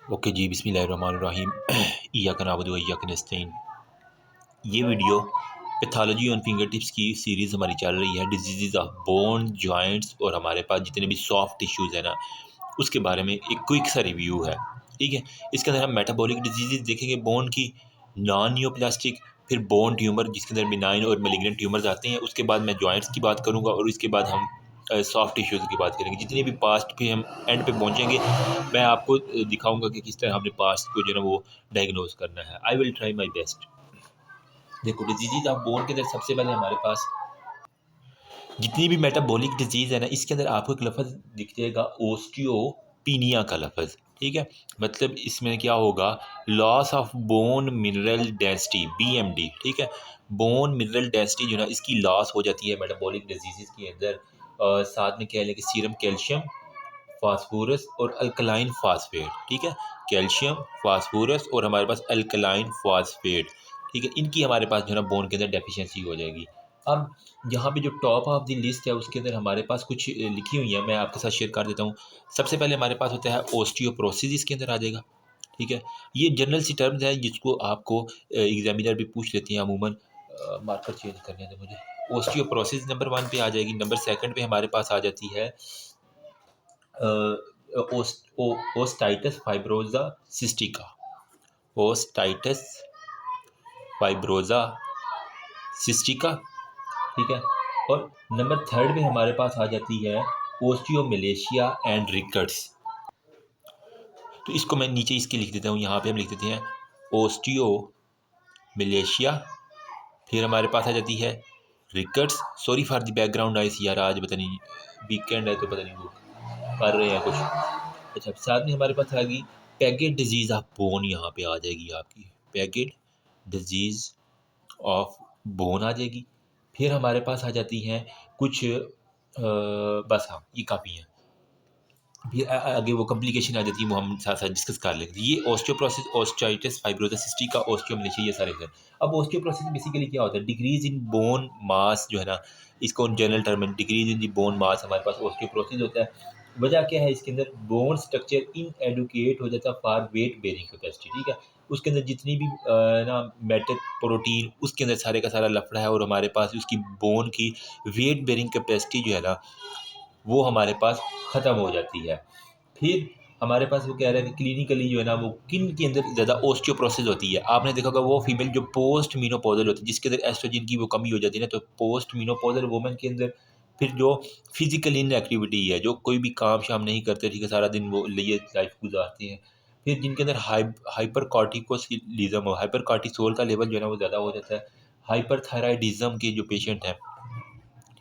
Okay जी, बिस्मिल्लाहिर्रहमानिर्रहीम। इय्याका नअबुदु व इय्याका नस्तईन। ये video pathology on finger tips की सीरीज़ हमारी चल रही है, डिजीज़ ऑफ बोन, जॉइंट्स और हमारे पास जितने भी सॉफ्ट टिश्यूज़ हैं ना, उसके बारे में एक क्विक सा रिव्यू है। ठीक है, इसके अंदर हम मेटाबॉलिक डिजीज़ देखेंगे, बोन की, नॉन नियोप्लास्टिक, फिर बोन ट्यूमर जिसके अंदर बिनाइन और मेलिग्नेंट ट्यूमर्स आते हैं। उसके बाद मैं जॉइंट्स की बात करूँगा और इसके बाद हम सॉफ्ट टिश्यूज़ की बात करेंगे। जितने भी पास्ट पे हम एंड पे पहुँचेंगे, मैं आपको दिखाऊंगा कि किस तरह हमने पास्ट को जो है ना वो डायग्नोज करना है। I will try my best. देखो, डिजीज ऑफ बोन के अंदर सबसे पहले हमारे पास जितनी भी मेटाबॉलिक डिजीज़ है ना, इसके अंदर आपको एक लफ्ज़ दिख जाएगा, ओस्टियोपीनिया का लफ्ज़। ठीक है, मतलब इसमें क्या होगा, loss of bone mineral density, BMD। ठीक है, बोन मिनरल डेंसिटी जो है ना, इसकी लॉस हो जाती है मेटाबॉलिक डिजीज़ के अंदर। साथ में कह लें कि सीरम कैल्शियम, फास्फोरस और अल्कलाइन फास्फेट। ठीक है, कैल्शियम, फास्फोरस और हमारे पास अल्कलाइन फास्फेट। ठीक है, इनकी हमारे पास जो है ना बोन के अंदर डेफिशिएंसी हो जाएगी। अब यहाँ पे जो टॉप ऑफ द लिस्ट है उसके अंदर हमारे पास कुछ लिखी हुई है, मैं आपके साथ शेयर कर देता हूँ। सबसे पहले हमारे पास होता है ओस्टियोप्रोसिस, इसके अंदर आ जाएगा। ठीक है, ये जनरल सी टर्म्स है जिसको आपको एग्जामिनर भी पूछ लेते हैं अमूमन। मार्कर चेंज करने दे मुझे। ओस्टियोप्रोसिस नंबर 1 पे आ जाएगी। नंबर 2 पे हमारे पास आ जाती है ओस्टाइटस फाइब्रोजा सिस्टिका। ओस्टाइटस फाइब्रोजा सिस्टिका। ठीक है, और नंबर 3 पे हमारे पास आ जाती है ओस्टियोमेलेशिया एंड रिकट्स। तो इसको मैं नीचे इसके लिख देता हूँ, यहाँ पे हम लिख देते हैं ओस्टियोमेलेशिया। फिर हमारे पास आ जाती है rickets. Sorry for the background noise यार, आज पता नहीं वीकेंड है तो पता नहीं वो कर रहे हैं कुछ। अच्छा, साथ में हमारे पास आ गई पैगेट डिजीज़ ऑफ बोन, यहाँ पे आ जाएगी आपकी पैगेट डिजीज़ ऑफ बोन आ जाएगी। फिर हमारे पास आ जाती हैं कुछ बस हाँ, ये काफ़ी हैं। फिर आगे वो कॉम्प्लिकेशन आ जाती है, वो हम साथ साथ डिस्कस कर लेंगे। ये ओस्टियोप्रोसिस, ओस्टाइटिस फाइब्रोसिस सिस्टिका, ओस्टियोमेलेशिया, ये सारे हैं। अब ओस्टियोप्रोसिस बेसिकली क्या होता है, डिक्रीज इन बोन मास जो है ना, इसको जनरल टर्म में decrease in the bone mass हमारे पास ओस्टियोप्रोसिस होता है। वजह क्या है, इसके अंदर बोन स्ट्रक्चर इन एडुकेट हो जाता है फॉर वेट बेरिंग कैपेसिटी। ठीक है, उसके अंदर जितनी भी ना मेटल प्रोटीन, उसके अंदर सारे का सारा लफड़ा है, और हमारे पास उसकी बोन की वेट बेरिंग कैपेसिटी जो है ना, वो हमारे पास ख़त्म हो जाती है। फिर हमारे पास वो कह रहा है कि क्लिनिकली जो है ना, वो किन के अंदर ज़्यादा ओस्टियोप्रोसिस होती है। आपने देखा होगा वो फीमेल जो पोस्ट मीनोपॉजल होती है, जिसके अंदर एस्ट्रोजन की वो कमी हो जाती है ना, तो पोस्ट मीनोपॉजल वुमेन के अंदर फिर जो फिजिकल इनएक्टिविटी है, जो कोई भी काम शाम नहीं करते, ठीक है, सारा दिन वो लिए लाइफ गुजारते हैं। फिर जिनके अंदर हाइपर कॉर्टिकोलिज्म हो, हाइपर कॉर्टिसोल का लेवल जो है ना वो ज़्यादा हो जाता है। हाइपर थायराइडिज्म के जो पेशेंट हैं,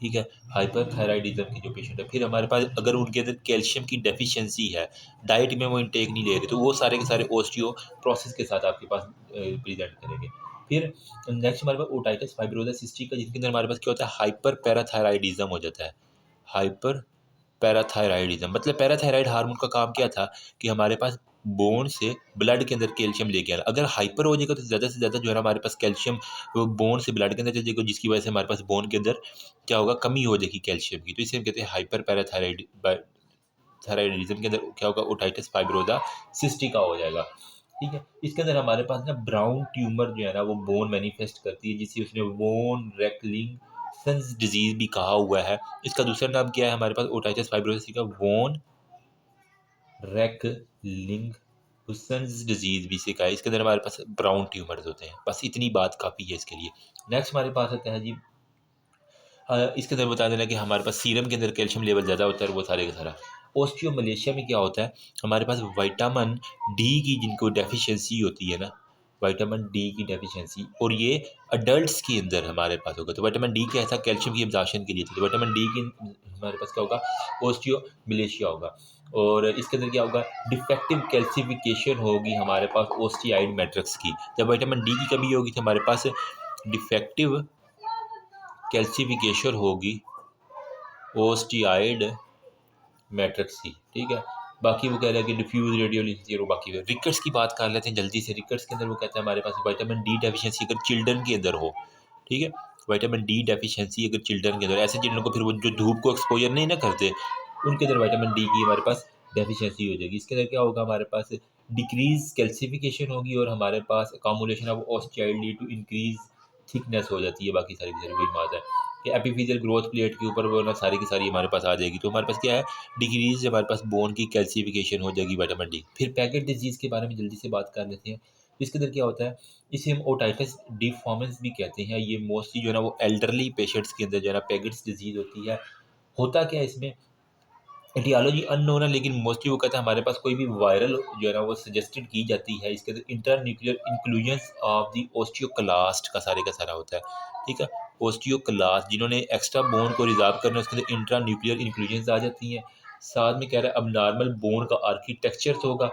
ठीक है, हाइपरथायराइडिज्म के जो पेशेंट है, फिर हमारे पास अगर उनके अंदर कैल्शियम की डेफिशिएंसी है, डाइट में वो इंटेक नहीं ले रहे, तो वो सारे के सारे ओस्टियोप्रोसिस के साथ आपके पास प्रेजेंट करेंगे। फिर नेक्स्ट हमारे पास ओटाइटिस फाइब्रोसा सिस्टिका, जिसके अंदर हमारे पास क्या होता है, हाइपर पैराथायराइडिज्म हो जाता है। हाइपर पैराथायराइडिज्म मतलब पैराथायराइड हार्मोन का काम क्या था कि हमारे पास बोन से ब्लड के अंदर कैल्शियम लेके आना। अगर हाइपर हो जाएगा तो ज़्यादा से ज़्यादा जो है ना हमारे पास कैल्शियम वो बोन से ब्लड के अंदर चल जाएगा, जिसकी वजह से हमारे पास बोन के अंदर क्या होगा, कमी हो जाएगी कैल्शियम की। तो इसे हम कहते हैं हाइपर पैराथायराइड। थायराइडिज्म के अंदर क्या होगा, ओटाइटिस फाइब्रोसा सिस्टिका हो जाएगा। ठीक है, इसके अंदर हमारे पास ना ब्राउन ट्यूमर जो है ना वो बोन मैनिफेस्ट करती है, जिसे उसने वोन रेकलिंग सन्स डिजीज भी कहा हुआ है। इसका दूसरा नाम क्या है हमारे पास, ओटाइटिस फाइब्रोसिस का वोन रेकलिंग हुसन्स डिजीज भी सिखा है। इसके अंदर हमारे पास ब्राउन ट्यूमर्स होते हैं। बस इतनी बात काफ़ी है इसके लिए। नेक्स्ट हमारे पास आता है जी, इसके अंदर बता देना कि हमारे पास सीरम के अंदर कैल्शियम लेवल ज़्यादा होता है, और वो सारे का सारा। ओस्टियोमलेशिया में क्या होता है, हमारे पास विटामिन डी की जिनको डेफिशिएंसी होती है ना, विटामिन डी की डेफिशिएंसी, और ये अडल्ट्स के अंदर हमारे पास होगा। तो विटामिन डी क्या ऐसा कैल्शियम की एब्जॉर्प्शन के लिए थी, तो विटामिन डी की हमारे पास क्या होगा, ओस्टियोमलेशिया होगा। और इसके अंदर क्या होगा, डिफेक्टिव कैल्सिफिकेशन होगी हमारे पास ओस्टियाइड मैट्रिक्स की। जब विटामिन डी की कमी होगी तो हमारे पास डिफेक्टिव कैल्सिफिकेशन होगी ओस्टियाइड मैट्रिक्स की। ठीक है, बाकी वो कह रहा है कि डिफ्यूज रेडियोलिथी, और बाकी रिकट्स की बात कर लेते हैं जल्दी से। रिकट्स के अंदर वो कहता है हमारे पास विटामिन डी डेफिशिएंसी अगर चिल्ड्रन के अंदर हो, ठीक है, विटामिन डी डेफिशिएंसी अगर चिल्ड्रन के अंदर, ऐसे चिल्ड्रन को फिर वो जो धूप को एक्सपोजर नहीं ना करते, उनके अंदर विटामिन डी की हमारे पास डेफिशिएंसी हो जाएगी। इसके अंदर क्या होगा, हमारे पास डिक्रीज कैल्सिफिकेशन होगी और हमारे पास accommodation of osteoid lead to increase thickness हो जाती है। बाकी सारी की सारी वही बात है कि एपिफिजियल ग्रोथ प्लेट के ऊपर वो ना सारी की सारी हमारे पास आ जाएगी। तो हमारे पास क्या है, डिक्रीज हमारे पास बोन की कैल्सिफिकेशन हो जाएगी, विटामिन डी। फिर पैकेट डिजीज़ के बारे में जल्दी से बात कर लेते हैं। इसके अंदर क्या होता है, इसे हम ओटाइटिस डिफॉर्मेंस भी कहते हैं। ये मोस्टली जो है ना वो एल्डरली पेशेंट्स के अंदर जो है ना पैकेट्स डिजीज़ होती है। होता क्या है इसमें, एटियोलॉजी अननोन है, लेकिन मोस्टली वो कहता है हमारे पास कोई भी वायरल जो है ना वो सजेस्टेड की जाती है। इसके अंदर internuclear inclusions of the osteoclast का सारा होता है। ठीक है, ओस्टियोक्लास्ट जिन्होंने एक्स्ट्रा बोन को रिजॉल्व करना है उसके अंदर इंट्रा न्यूक्लियर इंक्लूजन्स आ जाती हैं। साथ में कह रहा है अब नॉर्मल बोन का आर्किटेक्चर होगा।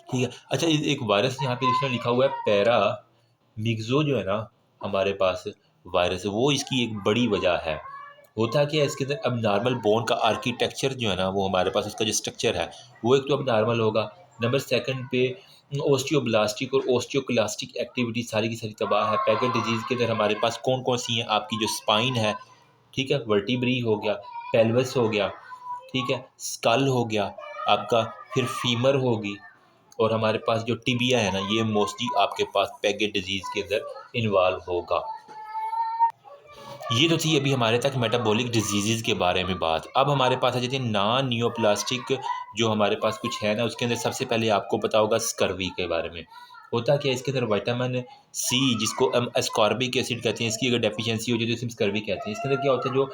ठीक है, अच्छा एक वायरस यहाँ पे इसमें लिखा हुआ है पैरा मिक्सो जो है ना हमारे पास वायरस है, वो इसकी एक बड़ी वजह है। होता क्या है इसके अंदर, अब नॉर्मल बोन का आर्किटेक्चर जो है ना वो हमारे पास उसका जो स्ट्रक्चर है वो एक तो अब नॉर्मल होगा। नंबर सेकंड पे ओस्टियोब्लास्टिक और ओस्टियोक्लास्टिक एक्टिविटी सारी की सारी तबाह है। पैकेट डिजीज़ के अंदर हमारे पास कौन कौन सी हैं, आपकी जो स्पाइन है, ठीक है, वर्टिब्री हो गया, पेल्विस हो गया, ठीक है, स्कल हो गया आपका, फिर फीमर होगी, और हमारे पास जो टिबिया है ना ये मोस्टली आपके पास पैकेट डिजीज़ के अंदर इन्वॉल्व होगा। ये तो थी अभी हमारे तक मेटाबॉलिक डिजीज़ के बारे में बात। अब हमारे पास आ जाती है नॉन नियोप्लास्टिक जो हमारे पास कुछ है ना, उसके अंदर सबसे पहले आपको पता होगा स्कर्वी के बारे में। होता क्या है, इसके अंदर विटामिन सी जिसको हम एस्कॉर्बिक एसिड कहते हैं, इसकी अगर डेफिशिएंसी हो जाए तो इसे स्कर्वी कहते हैं। इसके अंदर क्या होता है, जो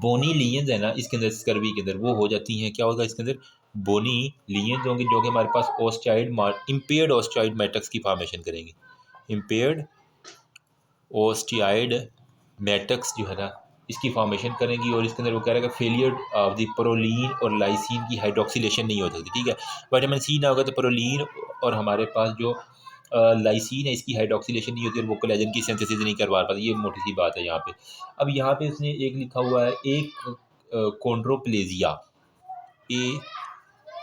बोनी लीयंस है ना इसके अंदर स्कर्वी के अंदर वो हो जाती हैं। क्या होगा इसके अंदर, बोनी लीयंस होंगे जो कि हमारे पास ओस्टाइड इम्पेयर्ड ओस्टाइड मैट्रिक्स की फॉर्मेशन करेंगे। इम्पेयर्ड ओस्टियाइड मैट्रिक्स जो है ना इसकी फॉर्मेशन करेंगी, और इसके अंदर वो कह रहा है कि फेलियर ऑफ द प्रोलीन और लाइसिन की हाइड्रोक्सिलेशन नहीं हो सकती। ठीक है, विटामिन सी ना होगा तो प्रोलीन और हमारे पास जो लाइसिन है इसकी हाइड्रोक्सिलेशन नहीं होती और वो कोलेजन की सिंथेसिस नहीं करवा पाती। ये मोटी सी बात है यहाँ पे। अब यहाँ पे उसने एक लिखा हुआ है, एक कोंड्रोप्लेजिया, ए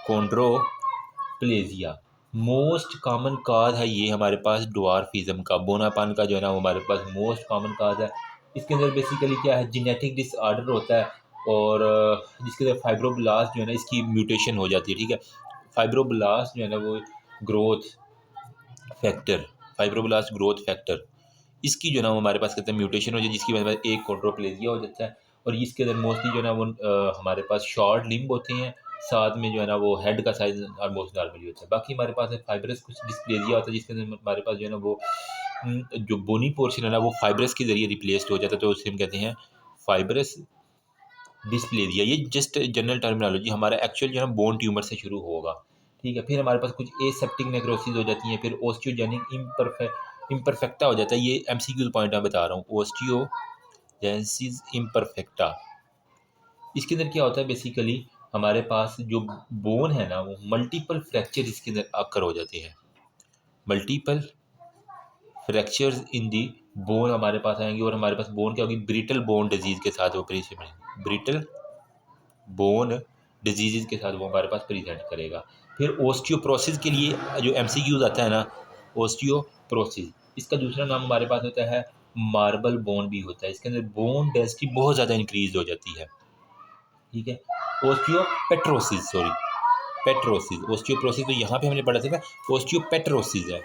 कोंड्रोप्लेजिया मोस्ट कॉमन काज है ये हमारे पास ड्वार्फिज्म का, बोनापन का जो है ना वो हमारे पास मोस्ट कॉमन काज है। इसके अंदर बेसिकली क्या है, जेनेटिक डिसऑर्डर होता है, और जिसके अंदर फाइब्रोब्लास्ट जो है ना इसकी म्यूटेशन हो जाती है। ठीक है, फाइब्रोब्लास्ट जो है ना वो growth factor, fibroblast growth factor इसकी जो है ना वो हमारे पास कहते हैं म्यूटेशन हो जाए, जिसकी वजह से एक कोंड्रोप्लेजिया हो जाता है। और इसके अंदर मोस्टली जो है ना वो हमारे पास शॉर्ट लिम्ब होते हैं, साथ में जो है ना वो हेड का साइज ऑलमोस्ट नॉर्मली होता है। बाकी हमारे पास फाइब्रस कुछ डिस्प्लेजिया होता है जिसके अंदर हमारे पास जो है ना वो जो बोनी पोर्शन है ना वो फाइब्रस के जरिए रिप्लेस्ड हो जाता है, तो उसे हम कहते हैं फाइब्रस डिस्प्लेजिया। ये जस्ट जनरल टर्मिनोलॉजी, हमारा एक्चुअल जो है ना बोन ट्यूमर से शुरू होगा। ठीक है, फिर हमारे पास कुछ एसेप्टिक नेक्रोसिस हो जाती है, फिर ओस्टियोजेनिक इम्परफेक्टा हो जाता है। ये एमसीक्यू पॉइंट मैं बता रहा हूँ, ओस्टियोजेनेसिस इम्परफेक्टा। इसके अंदर क्या होता है, बेसिकली हमारे पास जो बोन है ना वो मल्टीपल फ्रैक्चर इसके अंदर आकर हो जाते हैं। मल्टीपल फ्रैक्चर्स इन दी बोन हमारे पास आएंगे, और हमारे पास बोन क्या होगी, ब्रिटल बोन डिजीज के साथ वो ब्रिटल बोन डिजीज़ के साथ वो हमारे पास प्रेजेंट करेगा। फिर ओस्टियोप्रोसिस के लिए जो एमसीक्यूज आता है ना, ओस्टियोप्रोसिस इसका दूसरा नाम हमारे पास होता है मार्बल बोन भी होता है। इसके अंदर बोन डेंसिटी बहुत ज़्यादा इंक्रीज हो जाती है। ठीक है, ओस्टियोपेट्रोसिस, सॉरी पेट्रोसिस, ओस्टियोप्रोसिस तो यहाँ पे हमने पढ़ा था ना, ओस्टियोपेट्रोसिस है,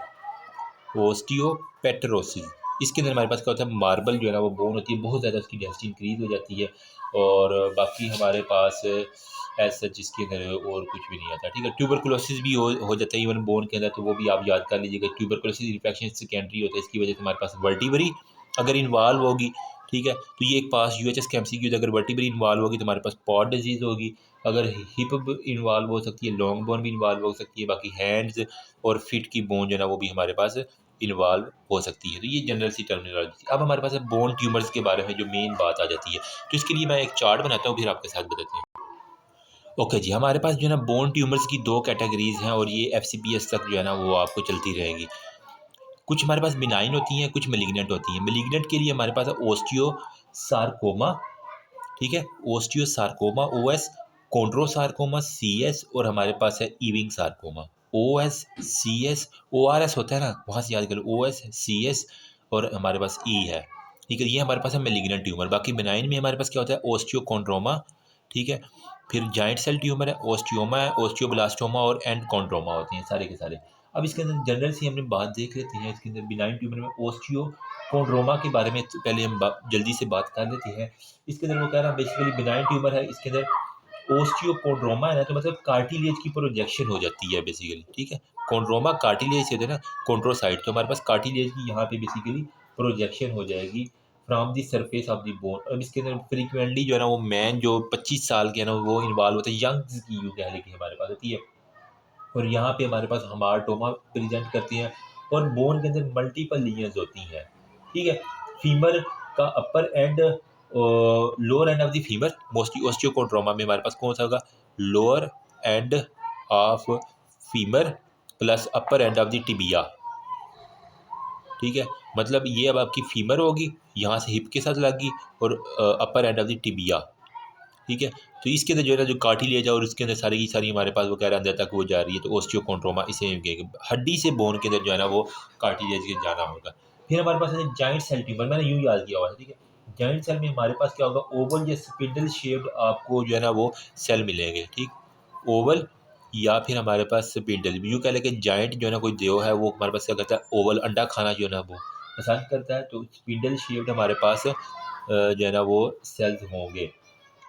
ओस्टियोपेट्रोसिस। इसके अंदर हमारे पास क्या होता है, मार्बल जो है ना वो बोन होती है, बहुत ज़्यादा उसकी डेंसिटी इंक्रीज हो जाती है, और बाकी हमारे पास ऐसा जिसके अंदर और कुछ भी नहीं आता। ठीक है, ट्यूबरकुलोसिस भी हो जाता है इवन बोन के अंदर, तो वो भी आप याद कर लीजिएगा। ट्यूबरकुलोसिस इन्फेक्शन सेकेंडरी होता है, इसकी वजह से हमारे पास वर्टिब्री अगर इन्वॉल्व होगी, ठीक है, तो ये एक पास यूएचएस के एमसीक्यूज, अगर वर्टिब्री इन्वॉल्व होगी तो हमारे पास पॉट डिजीज़ होगी, अगर हिप इन्वॉल्व हो सकती है, लॉन्ग बोन भी इन्वॉल्व हो सकती है, बाकी हैंड्स और फिट की बोन जो है ना वो भी हमारे पास इन्वॉल्व हो सकती है। तो ये जनरल सी टर्मिनोलॉजी थी। अब हमारे पास है बोन ट्यूमर्स के बारे में जो मेन बात आ जाती है, तो इसके लिए मैं एक चार्ट बनाता हूँ फिर आपके साथ बताते हैं। ओके जी, हमारे पास जो है ना बोन ट्यूमर्स की दो कैटेगरीज हैं, और ये एफसीपीएस तक जो है ना वो आपको चलती रहेगी। कुछ हमारे पास बिनाइन होती हैं, कुछ मेलिग्नेंट होती हैं। मेलिग्नेंट के लिए हमारे पास है ओस्टियोसार्कोमा, ठीक है, ओस्टियोसार्कोमा ओएस, कोंड्रोसार्कोमा सीएस, और हमारे पास है इविंग सार्कोमा ओएस सीएस। ओआरएस होता है ना, वहाँ से याद करो, ओएस सीएस, और हमारे पास ई है। ठीक है, ये हमारे पास है मेलिग्नेंट ट्यूमर। बाकी बिनाइन में हमारे पास क्या होता है, ओस्टियोकोंड्रोमा, ठीक है, फिर जाइंट सेल ट्यूमर है, ओस्टियोमा है, ओस्टियोब्लास्टोमा और एंडोकॉन्ड्रोमा होती हैं सारे के सारे। अब इसके अंदर जनरल सी हमने बात देख लेते हैं। इसके अंदर बिनाइन ट्यूमर में ओस्टियोकॉन्ड्रोमा के बारे में पहले हम जल्दी से बात कर लेते हैं। इसके अंदर वो कह रहा है बेसिकली बिनाइन ट्यूमर है, इसके अंदर ओस्टियोकॉन्ड्रोमा है ना, तो मतलब कार्टिलेज की प्रोजेक्शन हो जाती है बेसिकली, ठीक है। कॉन्ड्रोमा कार्टिलेज से होता है ना, कॉन्ड्रोसाइट, तो हमारे पास कार्टिलेज की यहाँ पे बेसिकली प्रोजेक्शन हो जाएगी from the surface of the bone. अब इसके अंदर फ्रीक्वेंटली जो है ना वो मैन जो 25 साल के है ना वो इन्वॉल्व होते हैं, यंग्स की यूँ कह लें हमारे पास होती है। और यहाँ पे हमारे पास हमारटोमा प्रेजेंट करती हैं और बोन के अंदर मल्टीपल लीजन्स होती हैं, ठीक है। फीमर का upper end lower end of the femur mostly osteochondroma में हमारे पास कौन सा होगा, lower end of femur plus upper end of the tibia, ठीक है। मतलब ये अब आपकी फीमर होगी, यहाँ से हिप के साथ लगी और upper end of the tibia, ठीक है। तो इसके अंदर जो है ना जो कार्टिलेज है और उसके अंदर सारी की सारी हमारे पास वो कह रहा है अंदर तक वो जा रही है, तो ओस्टियोकॉन्ड्रोमा इसे हड्डी से बोन के अंदर जो है ना वो कार्टिलेज के जाना होगा। फिर हमारे पास है जाइंट सेल ट्यूमर, मैंने यूँ याद किया हुआ है, ठीक है। जाइंट सेल में हमारे पास क्या होगा, ओवल या स्पिंडल शेप्ड आपको जो है ना वो सेल मिलेंगे, ठीक। ओवल या फिर हमारे पास स्पिंडल, यूँ कह लें जाइंट जो है ना कोई देव है वो हमारे पास क्या करता है, ओवल अंडा खाना जो है ना वो पसंद करता है, तो स्पिंडल शेप्ड हमारे पास जो है ना वो सेल्स होंगे,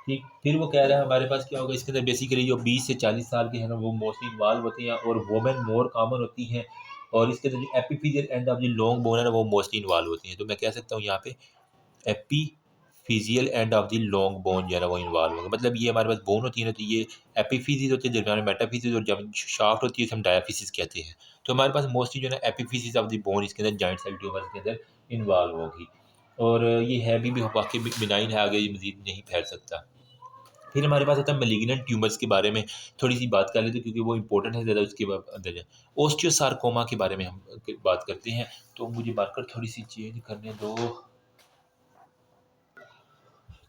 ठीक। फिर वो कह रहा है हमारे पास क्या होगा, इसके अंदर बेसिकली जो 20 से 40 साल के हैं ना वो मोस्टली इन्वॉल्व होते हैं और वोमेन मोर कॉमन होती हैं। और इसके अंदर जो epiphyseal end of the long bone है ना वो मोस्टली इन्वॉल्व होती हैं। तो मैं कह सकता हूँ यहाँ पे epiphyseal end of the long bone जो है ना वो इन्वॉल्व होगा। मतलब ये हमारे पास बोन होती है ना, तो ये एपिफिजिस होती है दरमियान में मेटाफिजिस, और जब शाफ्ट होती है हम डायाफिजिस कहते हैं। तो हमारे पास मोस्टली जो है ना एपिफिजिस ऑफ द बोन इसके अंदर जॉइंट सेल ट्यूमर के अंदर इन्वॉल्व होगी। और ये है भी वाकई बिनाइन है, आगे ये मजीद नहीं फैल सकता। फिर हमारे पास आता है मेलिग्नेंट ट्यूमर्स के बारे में थोड़ी सी बात कर लेते हैं क्योंकि वो इंपॉर्टेंट है ज़्यादा उसके अंदर है। ओस्टियोसार्कोमा के बारे में हम बात करते हैं, तो मुझे मार्कर थोड़ी सी चेंज करने दो।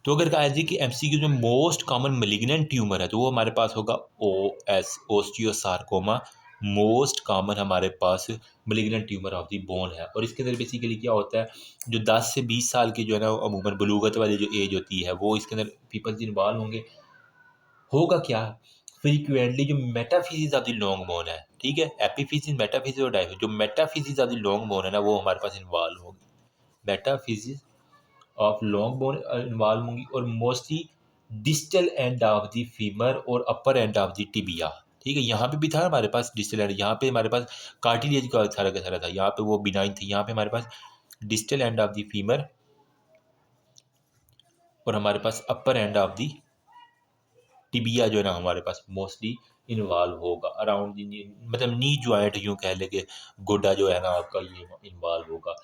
तो अगर कहा जाए कि एमसीक्यू में मोस्ट कॉमन मेलिग्नेंट ट्यूमर है तो वो हमारे पास होगा ओएस ओस्टियोसार्कोमा। मोस्ट कॉमन हमारे पास malignant tumour of the bone है। और इसके अंदर बेसिकली क्या होता है, जो 10 से 20 साल के जो है ना अमूमन बलूगत वाली जो एज होती है वो इसके अंदर पीपल्स इन्वॉल्व होंगे। होगा क्या, फ्रीक्वेंटली जो metaphysics of the long bone है, ठीक है। एपिफिजिक्स, मेटाफिजिक्स और डायफिजिक्स, जो metaphysics of the long bone है ना वो हमारे पास इन्वॉल्व होगी। Metaphysics of long bone involve होंगी और mostly distal end of the femur और upper end of the tibia, ठीक है। यहाँ पे भी था हमारे पास डिस्टल एंड, यहाँ पे हमारे पास कार्टिलेज का सारा था, यहाँ पे वो बिनाइन थी, यहाँ पे हमारे पास distal end of the femur और हमारे पास upper end of the tibia जो है ना हमारे पास मोस्टली इन्वॉल्व होगा अराउंड दी, मतलब नी ज्वाइंट यूँ कह लेंगे, गोडा जो है ना आपका ये इन्वॉल्व होगा।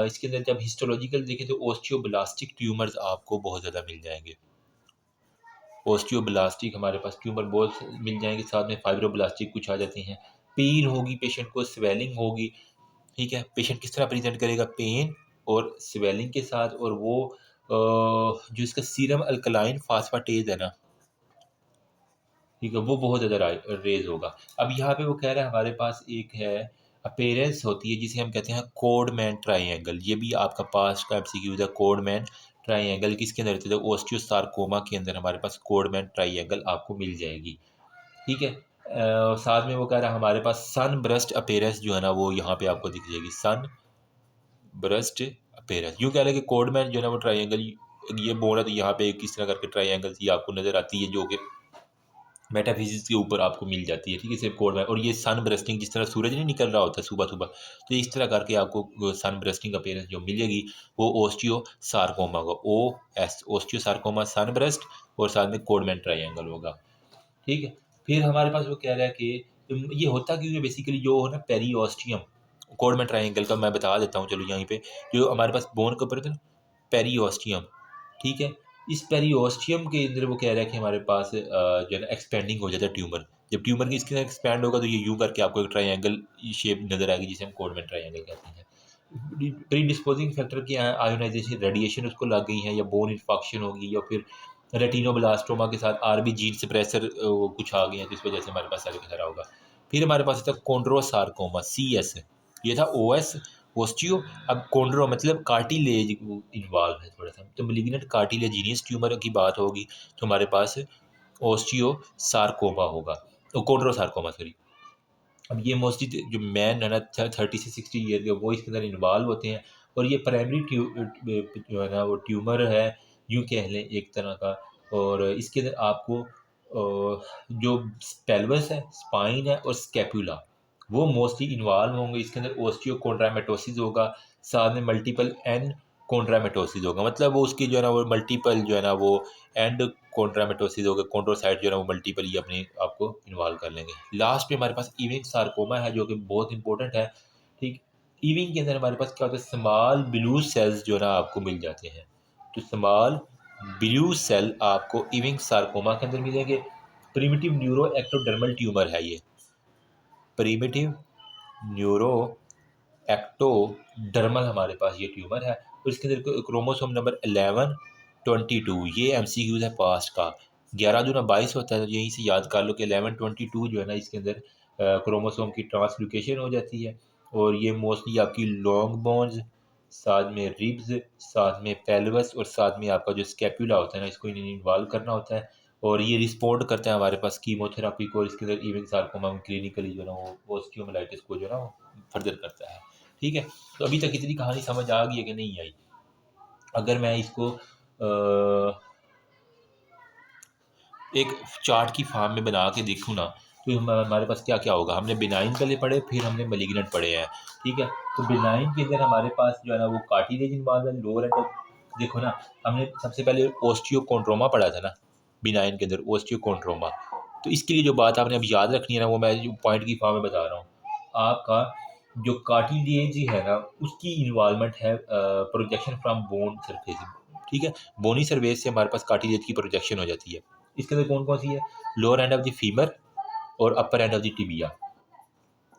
इसके अंदर जब हिस्टोलॉजिकल देखें तो ओस्टियोब्लास्टिक ट्यूमर्स आपको बहुत ज़्यादा मिल जाएंगे। ओस्टियोब्लास्टिक हमारे पास ट्यूमर बहुत मिल जाएंगे, साथ में फाइब्रोब्लास्टिक कुछ आ जाती हैं। पेन होगी पेशेंट को, स्वेलिंग होगी, ठीक है। पेशेंट किस तरह प्रेजेंट करेगा, पेन और स्वेलिंग के साथ, और वो जो इसका सीरम अल्कलाइन फास्फेटेज है ना, ठीक है, वो बहुत ज़्यादा रेज होगा। अब यहाँ पे वो कह रहा है हमारे पास एक है अपेयरेंस होती है जिसे हम कहते हैं कोडमैन ट्राइएंगल। ये भी आपका पास्ट का एमसीक्यू है, कोडमैन ट्राइएंगल किसके अंदर रहती है, ओस्टियोसार्कोमा के अंदर हमारे पास कोडमैन ट्राइएंगल आपको मिल जाएगी, ठीक है। साथ में वो कह रहा है हमारे पास सन ब्रस्ट अपेयरेंस जो है ना वो यहाँ पे आपको दिख जाएगी, सन ब्रस्ट अपेयरेंस। यूँ कह रहे हैं कि कोडमैन जो है ना वो ट्राइएंगल ये बोल रहा है, तो यहाँ पे किस तरह करके ट्राइएंगल ये आपको नज़र आती है जो कि मेटाफिजिक्स के ऊपर आपको मिल जाती है, ठीक है, सिर्फ कोड में। और ये सन ब्रस्टिंग जिस तरह सूरज नहीं निकल रहा होता सुबह सुबह, तो इस तरह करके आपको सन ब्रस्टिंग अपीयरेंस जो मिलेगी वो ओस्टियो सार्कोमा होगा, ओ एस ओस्टियो सार्कोमा सन ब्रस्ट, और साथ में कोडमैन ट्राइएंगल होगा, ठीक है। फिर हमारे पास वो कह रहा है कि ये होता क्यों है, बेसिकली जो है ना पेरीओस्टियम, कोडमैन ट्राइएंगल का मैं बता देता हूँ, चलो यहीं पे जो हमारे पास बोन के ऊपर होता है ना पेरीओस्टियम, ठीक है। इस पेरियोस्टियम के अंदर वो कह रहा है कि हमारे पास जो है ना एक्सपेंडिंग हो जाता है ट्यूमर। जब ट्यूमर की स्किन एक्सपैंड होगा तो ये यूँ करके आपको एक ट्राइएंगल शेप नजर आएगी जिसे हम कोडमैन ट्राइएंगल कहते हैं। प्री डिस्पोजिंग फैक्टर की आयोनाइजेशन रेडिएशन उसको लग गई है, या बोन इन्फेक्शन होगी, या फिर रेटिनोब्लास्टोमा के साथ आरबी जीन सप्रेसर कुछ आ गए हैं तो इस वजह से हमारे पास सारे का सारा होगा। फिर हमारे पास था कॉन्ड्रोसार्कोमा, CS, ये था OS ओस्टियो। अब कॉन्ड्रो मतलब कार्टिलेज इन्वॉल्व है थोड़ा सा, तो मेलिग्नेंट कार्टिलेजिनियस ट्यूमर की बात होगी तो हमारे पास ओस्टियो सार्कोमा होगा, कोंड्रोसार्कोमा सॉरी। अब ये मोस्टली जो मैन है ना 30 से 60 ईयर के वो इसके अंदर इन्वॉल्व होते हैं, और ये प्राइमरी जो है ना वो ट्यूमर है, यूँ कह लें एक तरह का। और इसके अंदर आपको जो पेल्वस है, स्पाइन है और स्कैपुला वो मोस्टली इन्वॉल्व होंगे। इसके अंदर ओस्टियोकोंड्रामेटोसिस होगा, साथ में मल्टीपल एंड कोंड्रामेटोसिस होगा, मतलब वो उसकी जो है ना वो मल्टीपल जो है ना वो एंड कोंड्रामेटोसिस होगा, कोंड्रोसाइट जो है ना वो मल्टीपल ही अपने आपको इन्वॉल्व कर लेंगे। लास्ट पे हमारे पास इविंग सार्कोमा है जो कि बहुत इंपॉर्टेंट है। ठीक, इविंग के अंदर हमारे पास क्या होता है, स्मॉल ब्लू सेल्स जो है ना आपको मिल जाते हैं। तो स्मॉल ब्लू सेल आपको इविंग सार्कोमा के अंदर मिलेंगे। प्रिमिटिव न्यूरो एक्टोडर्मल ट्यूमर है ये, प्रिमिटिव न्यूरो एक्टोडर्मल हमारे पास ये ट्यूमर है। और इसके अंदर क्रोमोसोम नंबर 11, 22 ये MCQs है पास्ट का। 11 दूना 22 होता है, तो यहीं से याद कर लो कि 11, 22 जो है ना इसके अंदर क्रोमोसोम की ट्रांसलोकेशन हो जाती है। और ये मोस्टली आपकी लॉन्ग बोन्स, साथ में रिब्स, साथ में पेल्वस और साथ में आपका जो स्कैपुला होता है ना इसको इन्वॉल्व करना होता है। और ये रिस्पॉन्ड करता है हमारे पास कीमोथेरापी को, और इसके अंदर इविंग सार्कोमा क्लिनिकली जो है ना वो ओस्टियोमाइलाइटिस को जो है ना वो फर्दर करता है। ठीक है, तो अभी तक इतनी कहानी समझ आ गई है कि नहीं आई? अगर मैं इसको एक चार्ट की फॉर्म में बना के देखूँ ना, तो हमारे पास क्या क्या होगा। हमने बिनाइन पहले पढ़े, फिर हमने मलिग्नेंट पढ़े हैं। ठीक है, तो बिनाइन के अंदर हमारे पास जो है ना वो कार्टिलेज इन्वॉल्व है, लोअर एंड। देखो ना, हमने सबसे पहले ओस्टियोकोंड्रोमा पढ़ा था ना बिनाइन के अंदर, ओस्टियोकोंड्रोमा। तो इसके लिए जो बात आपने अब याद रखनी है ना, वो मैं जो पॉइंट की फॉर्म में बता रहा हूँ। आपका जो कार्टिलेज है ना उसकी इन्वॉल्वमेंट है प्रोजेक्शन फ्रॉम बोन सरफेस। ठीक है, बोनी सरफेस से हमारे पास कार्टिलेज की प्रोजेक्शन हो जाती है। इसके अंदर कौन कौन सी है, lower end of the femur और upper end of the tibia,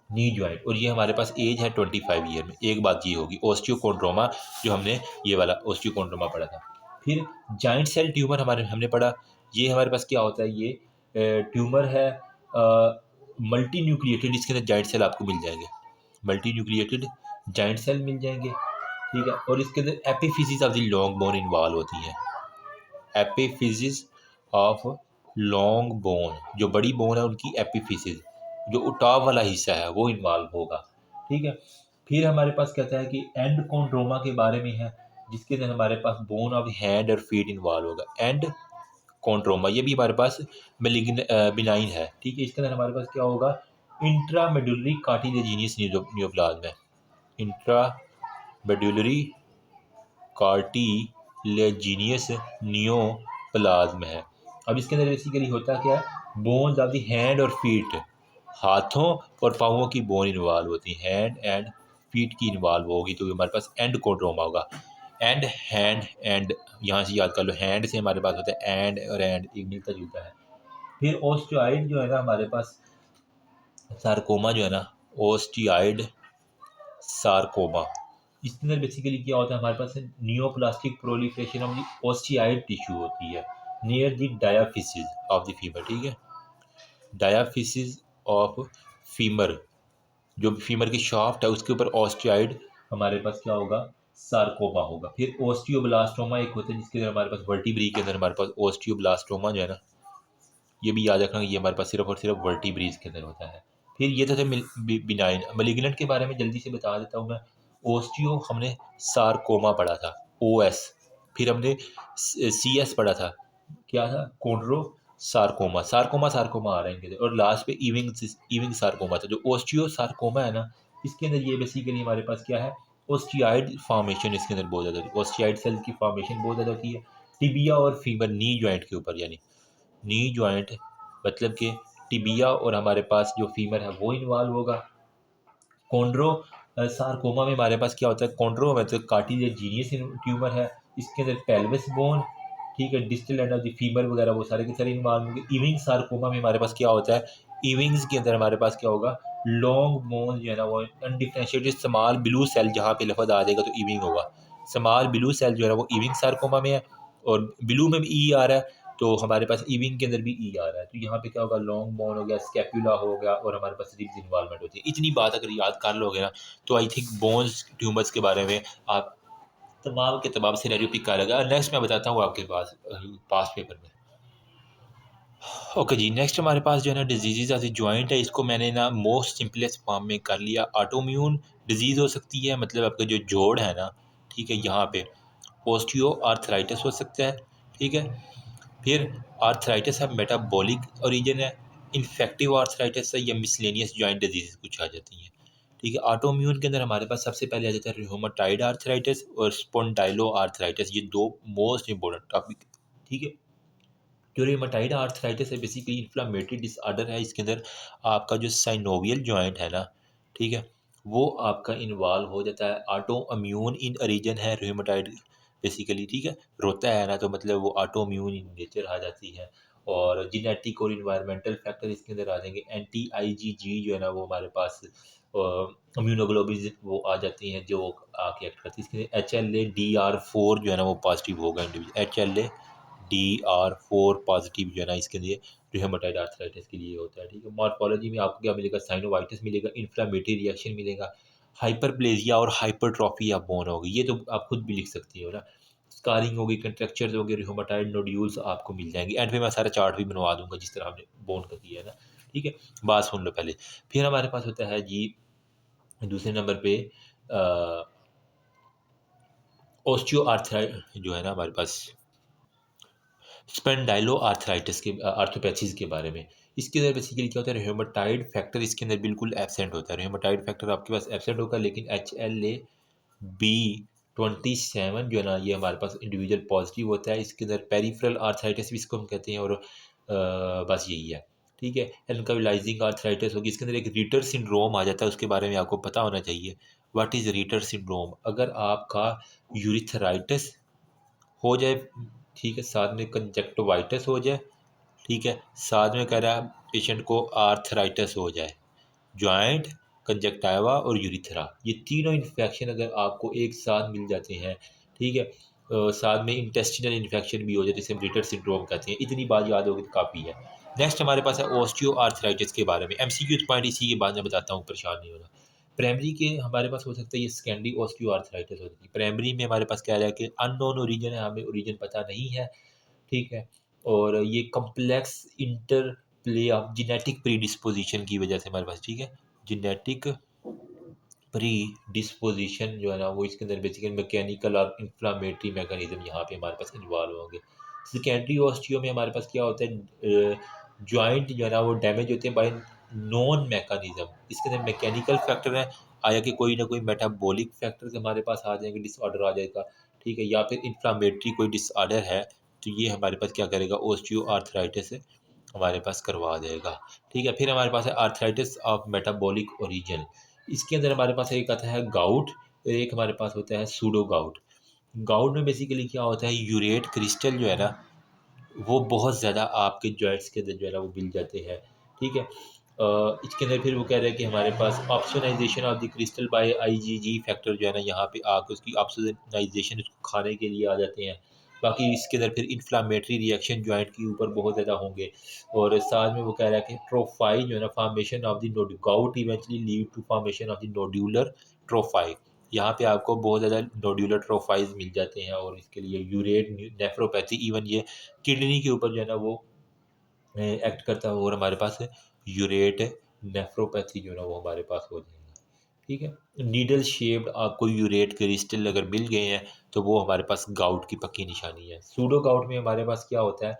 knee joint. और ये हमारे पास एज है 25 ईयर में। एक बात ये होगी ओस्टियोकोंड्रोमा, जो हमने ये वाला ओस्टियोकोंड्रोमा पढ़ा था। फिर जॉइंट सेल ट्यूमर हमने पढ़ा। ये हमारे पास क्या होता है, ये ट्यूमर है मल्टी न्यूक्लिएटेड। इसके अंदर जॉइंट सेल आपको मिल जाएंगे, मल्टी न्यूक्लिएटेड जॉइंट सेल मिल जाएंगे। ठीक है, और इसके अंदर epiphysis of the long bone involve होती है। एपिफिजिस ऑफ लॉन्ग बोन, जो बड़ी बोन है उनकी एपिफिसिस, जो टॉप वाला हिस्सा है वो इन्वॉल्व होगा। ठीक है, फिर हमारे पास कहता है कि एंड कोंड्रोमा के बारे में है, जिसके अंदर हमारे पास बोन ऑफ हैंड और फीट इन्वॉल्व होगा। एंड कोंड्रोमा ये भी हमारे पास बिनाइन है। ठीक है, इसके अंदर हमारे पास क्या होगा, इंट्रामेडुलरी कार्टिलेजिनियस न्यूप्लाज्म है, इंट्रामेडुलरी कार्टिलेजिनियस नियोप्लाज्म है। अब इसके अंदर बेसिकली होता क्या है, बोन्स ऑफ द हैंड और फीट, हाथों और पाँवों की बोन इन्वॉल्व होती है, हैंड एंड फीट की इन्वॉल्व होगी, तो हमारे पास एंड कोंड्रोमा होगा। एंड हैंड एंड यहाँ से याद कर लो, हैंड से हमारे पास होता है एंड, और एंड एक मिलता जुलता है। फिर ओस्टियोइड जो है ना हमारे पास सार्कोमा जो है ना, ओस्टियोइड सार्कोमा, इसके अंदर बेसिकली क्या होता है, हमारे पास neoplastic proliferation of the osteoid tissue होती है near the diaphysis of the femur. ठीक है, डायाफिसिस ऑफ फीमर, जो फीमर की शाफ्ट है उसके ऊपर ओस्टियोइड हमारे पास क्या होगा, सार्कोमा होगा। फिर ओस्टियोब्लास्टोमा एक होता है, जिसके अंदर हमारे पास वर्टिब्री के अंदर हमारे पास ओस्टियोब्लास्टोमा जो है ना, ये भी याद रखना, ये हमारे पास सिर्फ और सिर्फ वर्टिब्रीज के अंदर होता है। फिर ये तो थे बिनाइन। मलिग्नेंट के बारे में जल्दी से बता देता हूँ मैं। ओस्टियो हमने सार्कोमा पढ़ा था, OS। फिर हमने CS पढ़ा था, क्या था, कोंड्रो सार्कोमा, सार्कोमा सार्कोमा आ रहे हैं इनके। और लास्ट पे इविंग सार्कोमा था। जो ओस्टियो सार्कोमा है ना, इसके अंदर ये बेसिकली हमारे पास क्या है, ओस्टियाइड फॉर्मेशन इसके अंदर बहुत ज़्यादा होती है, ओस्टियाइड सेल की फॉर्मेशन बहुत ज़्यादा होती है टिबिया और फीमर नी जॉइंट के ऊपर, यानी नी जॉइंट मतलब कि टिबिया और हमारे पास जो फीमर है वो इन्वॉल्व होगा। कॉन्ड्रो सार्कोमा में हमारे पास क्या होता है, कॉन्ड्रो मतलब कार्टिलेजिनियस ट्यूमर है, इसके अंदर पेल्विस बोन, ठीक है, distal end of the femur वगैरह वो सारे के सारे इन्वॉल्व होंगे। इविंग सार्कोमा में हमारे पास क्या होता है, इविंग्स के अंदर हमारे पास क्या होगा, लॉन्ग बोन जो है ना वो अनडिफरेंशिएटेड स्मॉल ब्लू सेल, जहाँ पे लफज आ जाएगा तो इविंग होगा। स्मॉल ब्लू सेल जो है ना वो इविंग सार्कोमा में है, और ब्लू में भी ई आ रहा है, तो हमारे पास इविंग के अंदर भी ई आ रहा है। तो यहाँ पे क्या होगा, लॉन्ग बोन हो गया, स्कैपुला हो गया, और हमारे पास रिब्स इन्वॉल्वमेंट होती है। इतनी बात अगर याद कर लोगे ना, तो आई थिंक बोन्स ट्यूमर्स के बारे में आप तमाम के तमाम सिनेरियो पिक कर लगा। नेक्स्ट मैं बताता हूँ आपके पास पास पेपर में। ओके जी, नेक्स्ट हमारे पास जो है ना डिजीज़ ऑफ द जॉइंट है। इसको मैंने ना मोस्ट सिंपलेस्ट फॉर्म में कर लिया। ऑटोइम्यून डिजीज़ हो सकती है, मतलब आपका जो जोड़ है ना, ठीक है, यहाँ पे ओस्टियो आर्थराइटिस हो सकता है, ठीक है। फिर आर्थराइटिस है मेटाबॉलिक ओरिजिन है, इन्फेक्टिव आर्थराइटिस है, या मिसलेनियस जॉइंट डिजीज़ कुछ आ जाती हैं, ठीक है। ऑटोइम्यून के अंदर हमारे पास सबसे पहले आ जाता है रूमेटॉइड आर्थराइटिस और स्पॉन्डाइलो आर्थराइटिस। ये दो मोस्ट इंपॉर्टेंट टॉपिक, ठीक है। जो रूमेटॉइड आर्थराइटिस है बेसिकली इन्फ्लामेटरी डिसऑर्डर है। इसके अंदर आपका जो साइनोवियल जॉइंट है ना, ठीक है, वो आपका इन्वॉल्व हो जाता है। ऑटो इम्यून इन रीजन है रूमेटॉइड बेसिकली, ठीक है। रोता है ना तो मतलब वो ऑटो इम्यून इन नेचर आ जाती है। और जेनेटिक और इन्वायरमेंटल फैक्टर इसके अंदर आ जाएंगे। एंटी आईजीजी जो है ना वो हमारे पास इम्यूनोग्लोबिन वो आ जाती हैं जो आके एक्ट करती है। इसके अंदर HLA-DR4 जो है ना वो पॉजिटिव होगा इंडिविजुअल। HLA-DR4 पॉजिटिव जो है ना इसके लिए रूमेटॉइड आर्थराइटिस के लिए होता है, ठीक है। मॉर्फोलॉजी में आपको क्या मिलेगा, साइनोवाइटिस मिलेगा, इन्फ्लामेटरी रिएक्शन मिलेगा, हाइपरप्लेजिया और हाइपरट्रॉफी आप बोन होगी। ये तो आप खुद भी लिख सकती हो ना। स्कारिंग होगी, कंट्रेक्चर्स होंगे, रूमेटॉइड नोड्यूल्स आपको मिल जाएंगे। एंड पे मैं सारा चार्ट भी बनवा दूंगा जिस तरह हमने बोन का किया है ना, ठीक है। बात सुन लो पहले। फिर हमारे पास होता है जी दूसरे नंबर पे ओस्टियो आर्थराइट जो है ना हमारे पास स्पेंडाइलो आर्थराइटिस के आर्थोपैथीज के बारे में। इसके अंदर बेसिकली क्या होता है, रूमेटॉइड फैक्टर इसके अंदर बिल्कुल एब्सेंट होता है। रूमेटॉइड फैक्टर आपके पास एब्सेंट होगा, लेकिन HLA-B27 जो है ना ये हमारे पास इंडिविजुअल पॉजिटिव होता है। इसके अंदर पेरिफेरल आर्थराइटिस भी इसको हम कहते हैं। और बस यही है, ठीक है। एनकाइलाइजिंग आर्थराइटिस होगी। इसके अंदर एक रीटर सिंड्रोम आ जाता है, उसके बारे में आपको पता होना चाहिए। What is रीटर syndrome? अगर आपका यूरिथराइटिस हो जाए, ठीक है, साथ में कंजक्टिवाइटिस हो जाए, ठीक है, साथ में कह रहा है पेशेंट को आर्थराइटिस हो जाए, जॉइंट, कंजक्टाइवा और यूरिथ्रा, ये तीनों इन्फेक्शन अगर आपको एक साथ मिल जाते हैं, ठीक है, साथ में इंटेस्टिनल इन्फेक्शन भी हो जाए जिसे हम रिटर सिंड्रोम कहते हैं। इतनी बात याद होगी तो काफ़ी है। नेक्स्ट हमारे पास है ओस्टियो आर्थराइटिस के बारे में। MCQ पॉइंट इसी के बाद में बताता हूँ, परेशान नहीं होना। प्राइमरी के हमारे पास हो सकता है ये सेकेंडरी ऑस्टियो आर्थराइटिस होती है। प्राइमरी में हमारे पास क्या है कि अननोन ओरिजिन है, हमें ओरिजिन पता नहीं है, ठीक है। और ये complex inter play of genetic predisposition की वजह से हमारे पास, ठीक है, जेनेटिक प्री डिस्पोजिशन जो है ना वो इसके अंदर बेसिकली मैकेनिकल और इन्फ्लामेटरी मैकेनिज्म यहाँ पे हमारे पास इन्वॉल्व होंगे। सेकेंडरी ऑस्टियो में हमारे पास क्या होता है, जॉइंट जो है ना वो डैमेज होते हैं बाय नॉन मैकेनिज्म। इसके अंदर मैकेनिकल फैक्टर है, आया कि कोई ना कोई मेटाबॉलिक फैक्टर हमारे पास आ जाएंगे, डिसऑर्डर आ जाएगा, ठीक है, या फिर इन्फ्लामेटरी कोई डिसऑर्डर है तो ये हमारे पास क्या करेगा, ओस्टियो आर्थराइटिस हमारे पास करवा देगा, ठीक है। फिर हमारे पास है आर्थराइटिस ऑफ मेटाबॉलिक ओरिजिन। इसके अंदर हमारे पास एक आता है गाउट, एक हमारे पास होता है सूडो गाउट। गाउट में बेसिकली क्या होता है, यूरेट क्रिस्टल जो है ना वो बहुत ज़्यादा आपके जॉइंट्स के अंदर जो है ना वो मिल जाते हैं, ठीक है। इसके अंदर फिर वो कह रहे हैं कि हमारे पास opsonization of the crystal by IgG factor जो है ना यहाँ पे आके उसकी ऑप्शनाइजेशन उसको खाने के लिए आ जाते हैं। बाकी इसके अंदर फिर इन्फ्लामेटरी रिएक्शन जॉइंट के ऊपर बहुत ज़्यादा होंगे। और साथ में वो कह रहा है कि ट्रोफाई जो है ना formation of the node gout eventually lead to formation of the nodular tophi. यहाँ पे आपको बहुत ज़्यादा नोड्यूलर ट्रोफाइज मिल जाते हैं और इसके लिए यूरेट नेफ्रोपैथी, इवन ये किडनी के ऊपर जो है ना वो एक्ट करता है। और हमारे पास है यूरेट नेफ्रोपैथी जो है ना वो हमारे पास हो जाएगा, ठीक है। नीडल शेप्ड आपको यूरेट क्रिस्टल अगर मिल गए हैं तो वो हमारे पास गाउट की पक्की निशानी है। सूडो गाउट में हमारे पास क्या होता है,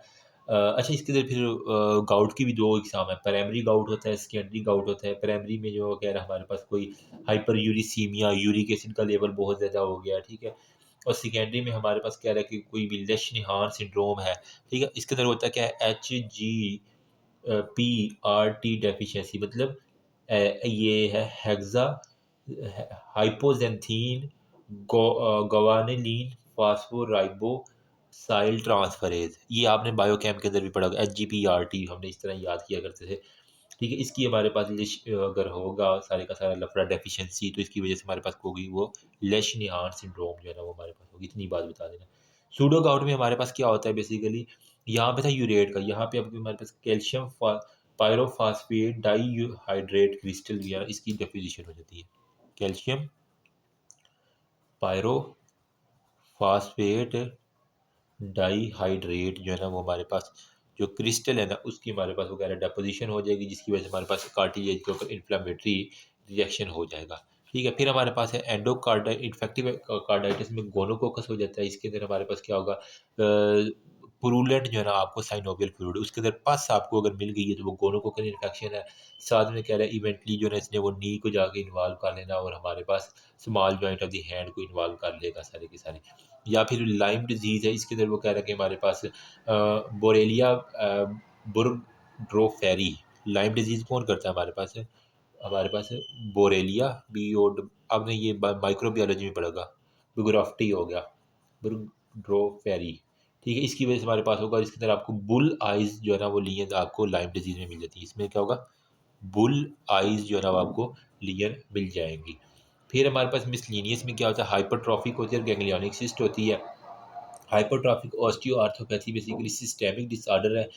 अच्छा इसके अंदर फिर गाउट की भी दो एग्जाम है। प्राइमरी गाउट होता है, सेकेंडरी गाउट होता है। प्राइमरी में जो कह रहा है हमारे पास कोई हाइपर यूरिसीमिया, यूरिक एसिड का लेवल बहुत ज़्यादा हो गया, ठीक है। और सेकेंडरी में हमारे पास कह रहा है कि कोई भी लेशनिहान सिंड्रोम है, ठीक है। इसके अंदर होता है क्या है, HGPRT डेफिशिएंसी, मतलब ये है हेक्सा हाइपोजेंथीन गवानिलीन फास्फोराइबो साइल ट्रांसफरेज। ये आपने बायोकेम के अंदर भी पढ़ा होगा। HGPRT हमने इस तरह याद किया करते थे, ठीक है। इसकी हमारे पास अगर होगा सारे का सारा लफड़ा डेफिशिएंसी तो इसकी वजह से हमारे पास होगी वो लेशनिहान सिंड्रोम जो है ना वो हमारे पास होगी। इतनी बात बता देना। सूडो गाउट में हमारे पास क्या होता है बेसिकली, यहाँ पे था यूरेट का, यहाँ पे अब हमारे पास कैल्शियम पायरोफॉस्फेट डाईहाइड्रेट क्रिस्टल वगैरह इसकी डेफिनेशन हो जाती है। कैल्शियम पायरोफॉस्फेट डाईहाइड्रेट जो है ना वो हमारे पास जो क्रिस्टल है ना उसकी हमारे पास वो कह रहा है डेपोजिशन हो जाएगी, जिसकी वजह से हमारे पास कार्टिलेज के ऊपर इन्फ्लेमेटरी रिएक्शन हो जाएगा। ठीक है, फिर हमारे पास है एंडोकार्डाइ इन्फेक्टिव कार्डाइटिस में गोनोकोकस हो जाता है। इसके अंदर हमारे पास क्या होगा, पुरुलेंट जो है ना आपको साइनोवियल फ्लूइड, उसके अंदर पस आपको अगर मिल गई है तो वो गोनोकोकल इन्फेक्शन है। साथ में कह रहा है इवेंटली जो है इसने वो नी को जाके इन्वॉल्व कर लेना और हमारे पास small joint of the hand को इन्वॉल्व कर लेगा सारे के सारे। या फिर लाइम डिजीज़ है, इसके अंदर वो कह रहा है कि हमारे पास बोरेलिया बुर्गड्रोफेरी, लाइम डिजीज़ कौन करता है हमारे पास बोरेलिया बीओड, आपने ये माइक्रोबायोलॉजी में पढ़ा, बुग्राफ्टी हो गया, बुर्गड्रोफेरी। ठीक है, इसकी वजह से हमारे पास होगा, इसके अंदर आपको बुल आइज़ जो है ना वो लियंस आपको लाइम डिजीज़ में मिल जाती है। इसमें क्या होगा, बुल आइज़ जो है ना वो आपको लियन मिल जाएंगी। फिर हमारे पास मिसलिनियस में क्या होता है, हाइपरट्रॉफिक होती है और गैंग्लियोनिक सिस्ट होती है। Hypertrophic osteoarthropathy basically systemic disorder है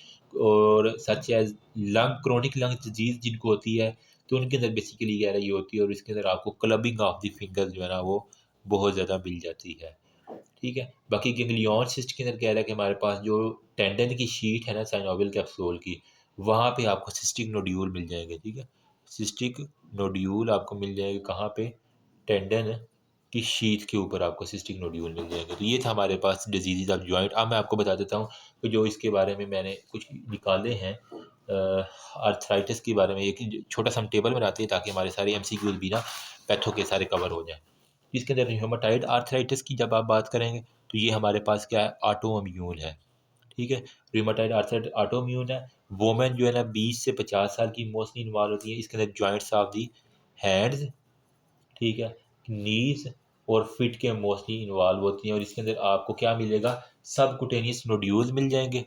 और such as lung chronic lung disease जिनको होती है तो उनके अंदर बेसिकली कह रही होती है और इसके अंदर आपको क्लबिंग ऑफ द फिंगर जो है ना वो बहुत ज़्यादा मिल जाती है। ठीक है, बाकी गैंग्लियन सिस्ट के अंदर कह रहा है कि हमारे पास जो टेंडन की शीट है ना साइनोवियल कैप्सूल की, वहाँ पे आपको सिस्टिक नोड्यूल मिल जाएंगे। ठीक है, सिस्टिक नोड्यूल आपको मिल जाएंगे कहाँ पे, टेंडन की शीट के ऊपर आपको सिस्टिक नोड्यूल मिल जाएंगे। तो ये था हमारे पास डिजीज़ ऑफ जॉइंट। अब मैं आपको बता देता हूँ कि जो इसके बारे में मैंने कुछ निकाले हैं आर्थराइटिस के बारे में। एक छोटा सा हम टेबल बनाते हैं ताकि हमारे सारे एमसीक्यूज भी ना पैथो के सारे कवर हो जाएं। इसके अंदर ह्यूमेटाइड आर्थराइटिस की जब आप बात करेंगे तो ये हमारे पास क्या है, ऑटो इम्यून है। ठीक है, रूमेटाइड आर्थराइटिस ऑटो इम्यून है। वोमेन जो है ना 20 से 50 साल की मोस्टली इन्वॉल्व होती है। इसके अंदर जॉइंट्स ऑफ दी हैंड्स, ठीक है, नीज और फिट के मोस्टली इन्वॉल्व होती हैं और इसके अंदर आपको क्या मिलेगा, सबकुटेनियस नोड्यूल्स मिल जाएंगे,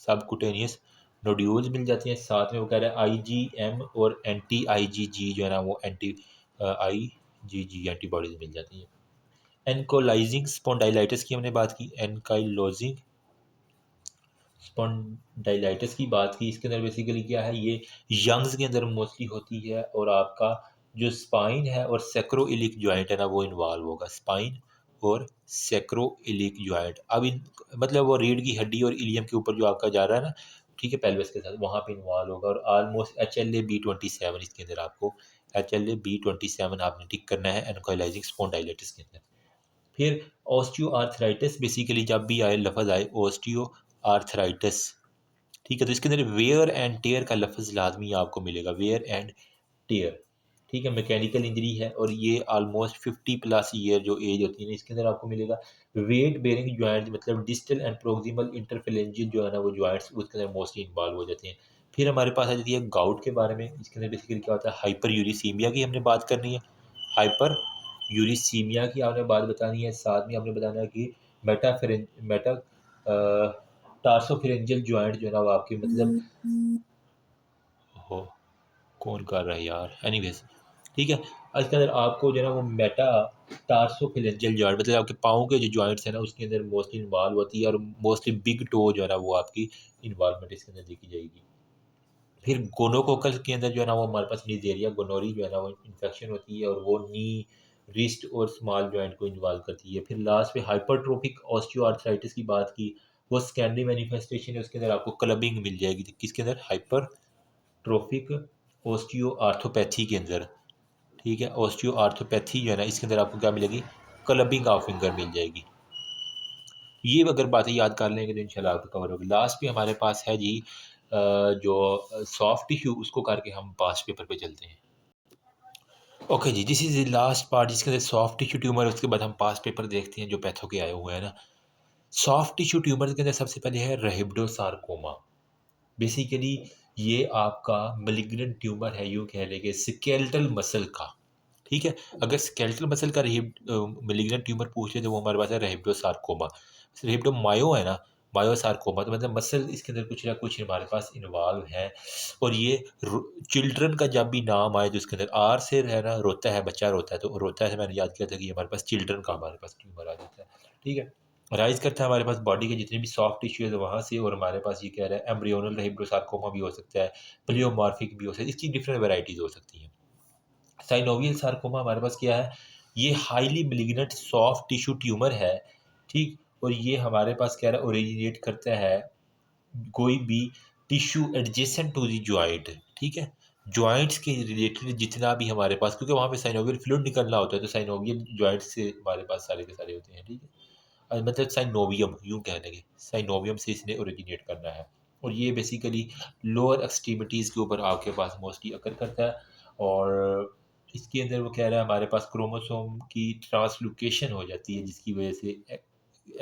सबकुटेनियस नोड्यूल्स मिल जाती हैं। साथ में वो कह रहा है आईजीएम और एंटी आईजीजी जो है ना वो एंटी आईजीजी एंटीबॉडीज मिल जाती हैं। एनकोलाइजिंग स्पॉन्डाइलाइटिस की हमने बात की, एनकाइलोजिंग स्पॉन्डाइलाइटिस की बात की। इसके अंदर बेसिकली क्या है, ये यंग्स के अंदर मोस्टली होती है और आपका जो स्पाइन है और सेक्रोइलिक जॉइंट है ना वो इन्वॉल्व होगा, स्पाइन और सेक्रोइलिक जॉइंट। अब इन मतलब वो रीढ़ की हड्डी और इलियम के ऊपर जो आपका जा रहा है ना, ठीक है, पेल्विस के साथ वहाँ पे इन्वॉल्व होगा। और ऑलमोस्ट HLA-B27 इसके अंदर आपको HLA-B27 आपने टिक करना है एनकोलाइजिंग स्पॉन्डाइलाइटिस के अंदर। फिर ऑस्टियो आर्थराइटिस बेसिकली जब भी आए लफज आए ऑस्टियो आर्थराइटिस, ठीक है, तो इसके अंदर वेयर एंड टेयर का लफ्ज़ लाजमी आपको मिलेगा, वेयर एंड टेयर। ठीक है, मैकेनिकल इंजरी है और ये ऑलमोस्ट 50+ ईयर जो एज होती है ना, इसके अंदर आपको मिलेगा। वेट बेरिंग जॉइंट मतलब डिस्टल एंड प्रोक्सिमल इंटरफेरेंजियल जो है ना वो जॉइंट्स उसके अंदर मोस्टली इन्वॉल्व हो जाते हैं। फिर हमारे पास आ जाती है गाउट के बारे में। इसके अंदर बेसिकली क्या होता है, हाइपर यूरिसीमिया की हमने बात करनी है, हाइपर यूरिसीमिया की आपने बात बतानी है। साथ में आपने बताना है कि मेटा टार्सोफिरेंजियल जॉइंट जो है ना वो आपकी मतलब हो, कौन कर रहा है यार, एनीवेज, ठीक है। इसके अंदर आपको जो है ना वो मेटा टार्सोफिरेंजियल जॉइंट मतलब आपके पाँव के जो जॉइंट्स हैं ना उसके अंदर मोस्टली इन्वॉल्व होती है और मोस्टली बिग टो जो है ना वो आपकी इन्वॉल्वमेंट इसके अंदर देखी जाएगी। फिर गोनोकोकल के अंदर जो है ना वो हमारे पास नीजेरिया गोनोरी जो है ना वो इन्फेक्शन होती है और वो नी रिस्ट और स्मॉल जॉइंट को इन्वॉल्व करती है। फिर लास्ट में हाइपरट्रोफिक ऑस्टियोआर्थराइटिस की बात की, वो सेकेंडरी मैनिफेस्टेशन है, उसके अंदर आपको क्लबिंग मिल जाएगी। किसके अंदर, हाइपरट्रोफिक ऑस्टियोआर्थोपैथी के अंदर। ठीक है, ऑस्टियोआर्थोपैथी जो है ना इसके अंदर आपको क्या मिलेगी, क्लबिंग ऑफ फिंगर मिल जाएगी। ये अगर बातें याद कर लेंगे तो इंशाल्लाह आपको कवर होगी। लास्ट पे हमारे पास है जी जो सॉफ्ट टिश्यू, उसको करके हम पास्ट पेपर पे चलते हैं। ओके जी, this is the last part जिसके अंदर सॉफ्ट टिश्यू ट्यूमर, उसके बाद हम पास्ट पेपर देखते हैं जो पैथो के आए हुए हैं ना। सॉफ्ट टिश्यू ट्यूमर के अंदर सबसे पहले है रेहिब्डोसार्कोमा। बेसिकली ये आपका मेलिग्नेंट ट्यूमर है, यूँ कह लेंगे स्केलेटल मसल का। ठीक है, अगर स्केलेटल मसल का मेलिग्नेंट ट्यूमर पूछ ले तो वो हमारे पास है रेहिब्डोसार्कोमा। रेहिब्डोमायो है ना, मायोसार्कोमा, तो मतलब मसल इसके अंदर कुछ ना कुछ हमारे पास इन्वॉल्व है। और ये चिल्ड्रन का जब भी नाम आए तो इसके अंदर आर से है ना, रोता है बच्चा, रोता है तो रोता है, मैंने याद किया था कि हमारे पास चिल्ड्रन का हमारे पास ट्यूमर आ जाता है। ठीक है, राइज करता है हमारे पास बॉडी के जितने भी सॉफ्ट टिश्यू है तो वहाँ से। और हमारे पास ये कह रहा है एम्ब्रियोनल रेहिब्डोसार्कोमा भी हो सकता है, प्लियोमॉर्फिक भी हो सकता है, इसकी डिफरेंट वेराइटीज़ हो सकती हैं। साइनोवियल सार्कोमा हमारे पास क्या है, ये highly malignant soft tissue tumour है। ठीक, और ये हमारे पास कह रहा है ओरिजिनेट करता है कोई भी tissue adjacent to the joint, ठीक है, जॉइंट्स के रिलेटेड जितना भी हमारे पास, क्योंकि वहाँ पे साइनोवियल फ्लूइड निकलना होता है, तो साइनोवियल जॉइंट से हमारे पास सारे के सारे होते हैं, ठीक है। मतलब साइनोवियम यूँ कह लेंगे, साइनोवियम से इसने ओरिजिनेट करना है, और ये बेसिकली लोअर एक्सट्रीमिटीज़ के ऊपर आपके पास मोस्टली अकर करता है। और इसके अंदर वो कह रहा है हमारे पास क्रोमोसोम की ट्रांसलोकेशन हो जाती है, जिसकी वजह से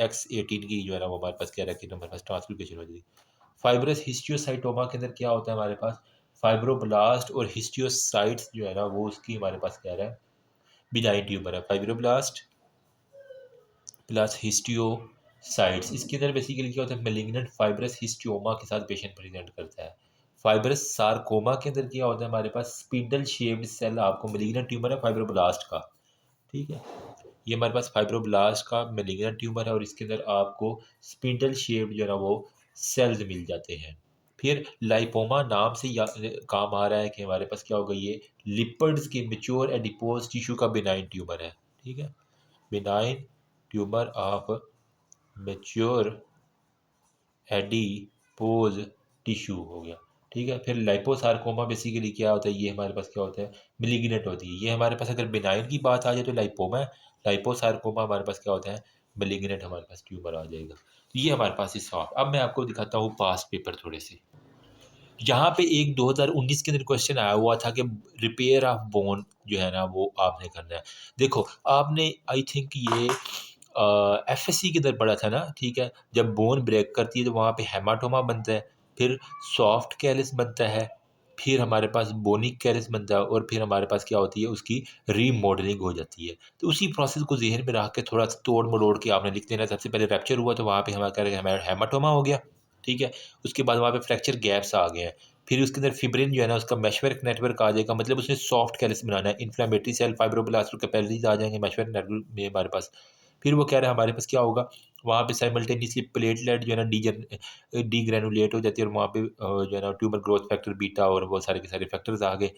X18 की जो है ना वो हमारे पास कह रहा है कि हमारे पास ट्रांसलोकेशन हो जाती है। फाइब्रस हिस्टियोसाइटोमा के अंदर क्या होता है हमारे पास, फाइब्रोब्लास्ट और हिस्टियोसाइट्स जो है ना वो उसकी हमारे पास कह रहा है बिनाइन ट्यूमर है, फाइब्रोब्लास्ट प्लस हिस्टियोसाइट्स। इसके अंदर बेसिकली क्या होता है, मेलिग्नेंट फाइब्रस हिस्टियोमा के साथ पेशेंट प्रेजेंट करता है। फाइब्रस सारकोमा के अंदर क्या होता है हमारे पास, स्पिंडल शेप्ड सेल, आपको मेलिग्नेंट ट्यूमर है फाइब्रोब्लास्ट का, ठीक है, ये हमारे पास फाइब्रोब्लास्ट का मेलिग्नेंट ट्यूमर है, और इसके अंदर आपको स्पिंडल शेप्ड जो है ना वो सेल्स मिल जाते हैं। फिर लाइपोमा नाम से काम आ रहा है कि हमारे पास क्या होगा, ये लिपिड्स के मेच्योर एडिपोज टिश्यू का बिनाइन ट्यूमर है, ठीक है, benign tumour of mature adipose tissue हो गया, ठीक है। फिर लाइपोसार्कोमा बेसिकली क्या होता है, ये हमारे पास क्या होता है, मिलिग्नेंट होती है। ये हमारे पास अगर बिनाइन की बात आ जाए तो लाइपोमा है, लाइपोसार्कोमा हमारे पास क्या होता है, मिलिग्नेंट हमारे पास ट्यूमर आ जाएगा। तो ये हमारे पास इस सॉफ्ट। अब मैं आपको दिखाता हूँ पास्ट पेपर थोड़े से। यहाँ पे एक 2019 के अंदर क्वेश्चन आया हुआ था कि रिपेयर ऑफ बोन जो है ना वो आपने करना है। देखो आपने आई थिंक ये एफएससी के अंदर पढ़ा था ना, ठीक है, जब बोन ब्रेक करती है तो वहाँ पे हेमाटोमा बनता है, फिर सॉफ्ट कैलस बनता है, फिर हमारे पास बोनिक कैलस बनता है, और फिर हमारे पास क्या होती है, उसकी रीमॉडलिंग हो जाती है। तो उसी प्रोसेस को जहन में रख के थोड़ा सा तोड़ मरोड़ के आपने लिख देना। सबसे पहले रैप्चर हुआ तो वहाँ पे हमारा हेमाटोमा हो गया, ठीक है, उसके बाद वहाँ पे फ्रैक्चर गैप्स आ गए हैं, फिर उसके अंदर फिब्रिन जो है ना उसका मैशवर्क नेटवर्क आ जाएगा, मतलब उसने सॉफ्ट कैलस बनाना है, इन्फ्लेमेटरी सेल फाइब्रोब्लास्ट और कैपिलरीज आ जाएंगे मैशवर्क नेटवर्क में हमारे पास। फिर वो कह रहा है हमारे पास क्या होगा, वहाँ पे साइमल्टेनियसली प्लेटलेट जो है ना डीग्रेनुलेट हो जाती है, और वहाँ पे जो है ना ट्यूमर ग्रोथ फैक्टर बीटा और वो सारे के सारे फैक्टर्स आ गए।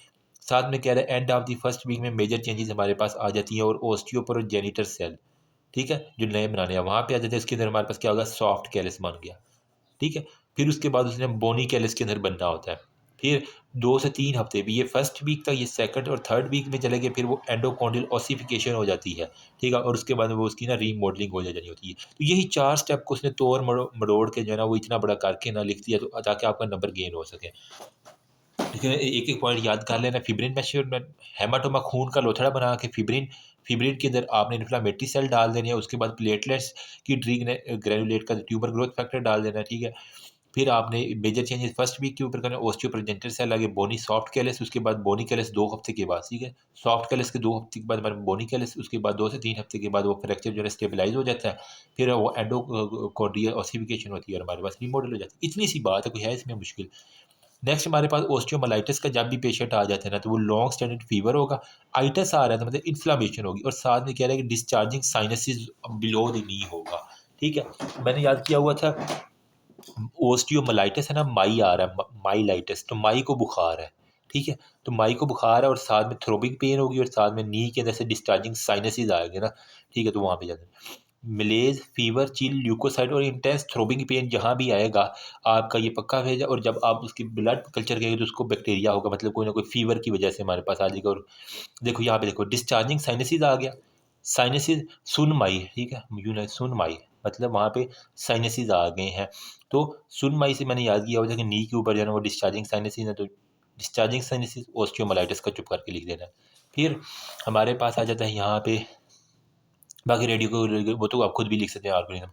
साथ में कह रहा है end of the first week में मेजर चेंजेस हमारे पास आ जाती हैं, और ओस्टियोपोरोजेनिटर सेल, ठीक है, जो नए बनाने हैं वहाँ पे आ जाते हैं। उसके अंदर हमारे पास क्या होगा, सॉफ्ट कैलस बन गया, ठीक है। फिर उसके बाद उसने बोनी कैलस के अंदर बनना होता है। फिर 2 से 3 हफ्ते भी, ये फर्स्ट वीक तक, ये सेकंड और थर्ड वीक में चले गए, फिर वो एंडोकॉन्डियल ऑसिफिकेशन हो जाती है, ठीक है, और उसके बाद वो उसकी ना रीमॉडलिंग हो जानी होती है। तो यही 4 स्टेप को उसने तोड़ मरोड़ के जो है ना वो इतना बड़ा करके ना लिख दिया, तो ताकि आपका नंबर गेन हो सके। लेकिन एक एक पॉइंट याद कर लेना, फिब्रिन मेशरमेंट, हेमाटोमा खून का लोथड़ा बना के फिब्रिन, फिब्रिन के अंदर आपने इन्फ्लामेटरी सेल डाल देनी है, उसके बाद प्लेटलेट्स की ग्रेनुलेट का ट्यूबर ग्रोथ फैक्टर डाल देना है, ठीक है। फिर आपने मेजर चेंजेस फर्स्ट वीक के ऊपर करना, ओस्टियोप्रोजेनिटर सेल आगे बोनी सॉफ्ट कैलस, उसके बाद बोनी कैलस 2 हफ्ते के बाद, ठीक है, सॉफ्ट कैलस के 2 हफ्ते के बाद हमारे बोनी कैलस, उसके बाद 2 से 3 हफ्ते के बाद वो फ्रैक्चर जो है स्टेबलाइज हो जाता है, फिर वो एंडोकॉर्डियल ऑसिफिकेशन होती है और हमारे पास रिमॉडल हो जाती है। इतनी सी बात है, कोई है इसमें मुश्किल। नेक्स्ट हमारे पास ओस्टियोमाइलिटिस का जब भी पेशेंट आ जाता है ना तो वो लॉन्ग स्टैंडर्ड फीवर होगा, आइटस आ रहा है तो मतलब इन्फ्लामेशन होगी, और साथ में कह रहा है कि discharging sinuses below the knee होगा, ठीक है। मैंने याद किया हुआ था ओस्टियोमाइलिटिस है ना, माई आ रहा है, माइलाइटिस, तो माई को बुखार है, ठीक है, तो माई को बुखार है और साथ में थ्रोबिंग पेन होगी, और साथ में नी के अंदर से डिस्चार्जिंग साइनसिस आएंगे ना, ठीक है, तो वहाँ पे जाते हैं। मलेज फीवर चिल ल्यूकोसाइड और इंटेंस थ्रोबिंग पेन जहाँ भी आएगा आपका ये पक्का भेजा, और जब आप उसकी ब्लड कल्चर करेंगे तो उसको बैक्टीरिया होगा, मतलब कोई ना कोई फीवर की वजह से हमारे पास आ जाएगा। और देखो यहाँ पे देखो डिस्चार्जिंग साइनसिस आ गया, साइनसिस सुनमाई, ठीक है, सुनमाई मतलब वहाँ पे साइनसिस आ गए हैं। तो सुनमाई से मैंने याद किया होता है कि नी के ऊपर जो है ना वो डिस्चार्जिंग साइनसिस है, तो डिस्चार्जिंग साइनसिस ओस्टियोमाइलिटिस का चुप करके लिख देना है। फिर हमारे पास आ जाता है यहाँ पे बाकी रेडियो को, वो तो आप खुद भी लिख सकते हैं ऑर्गेनिज्म।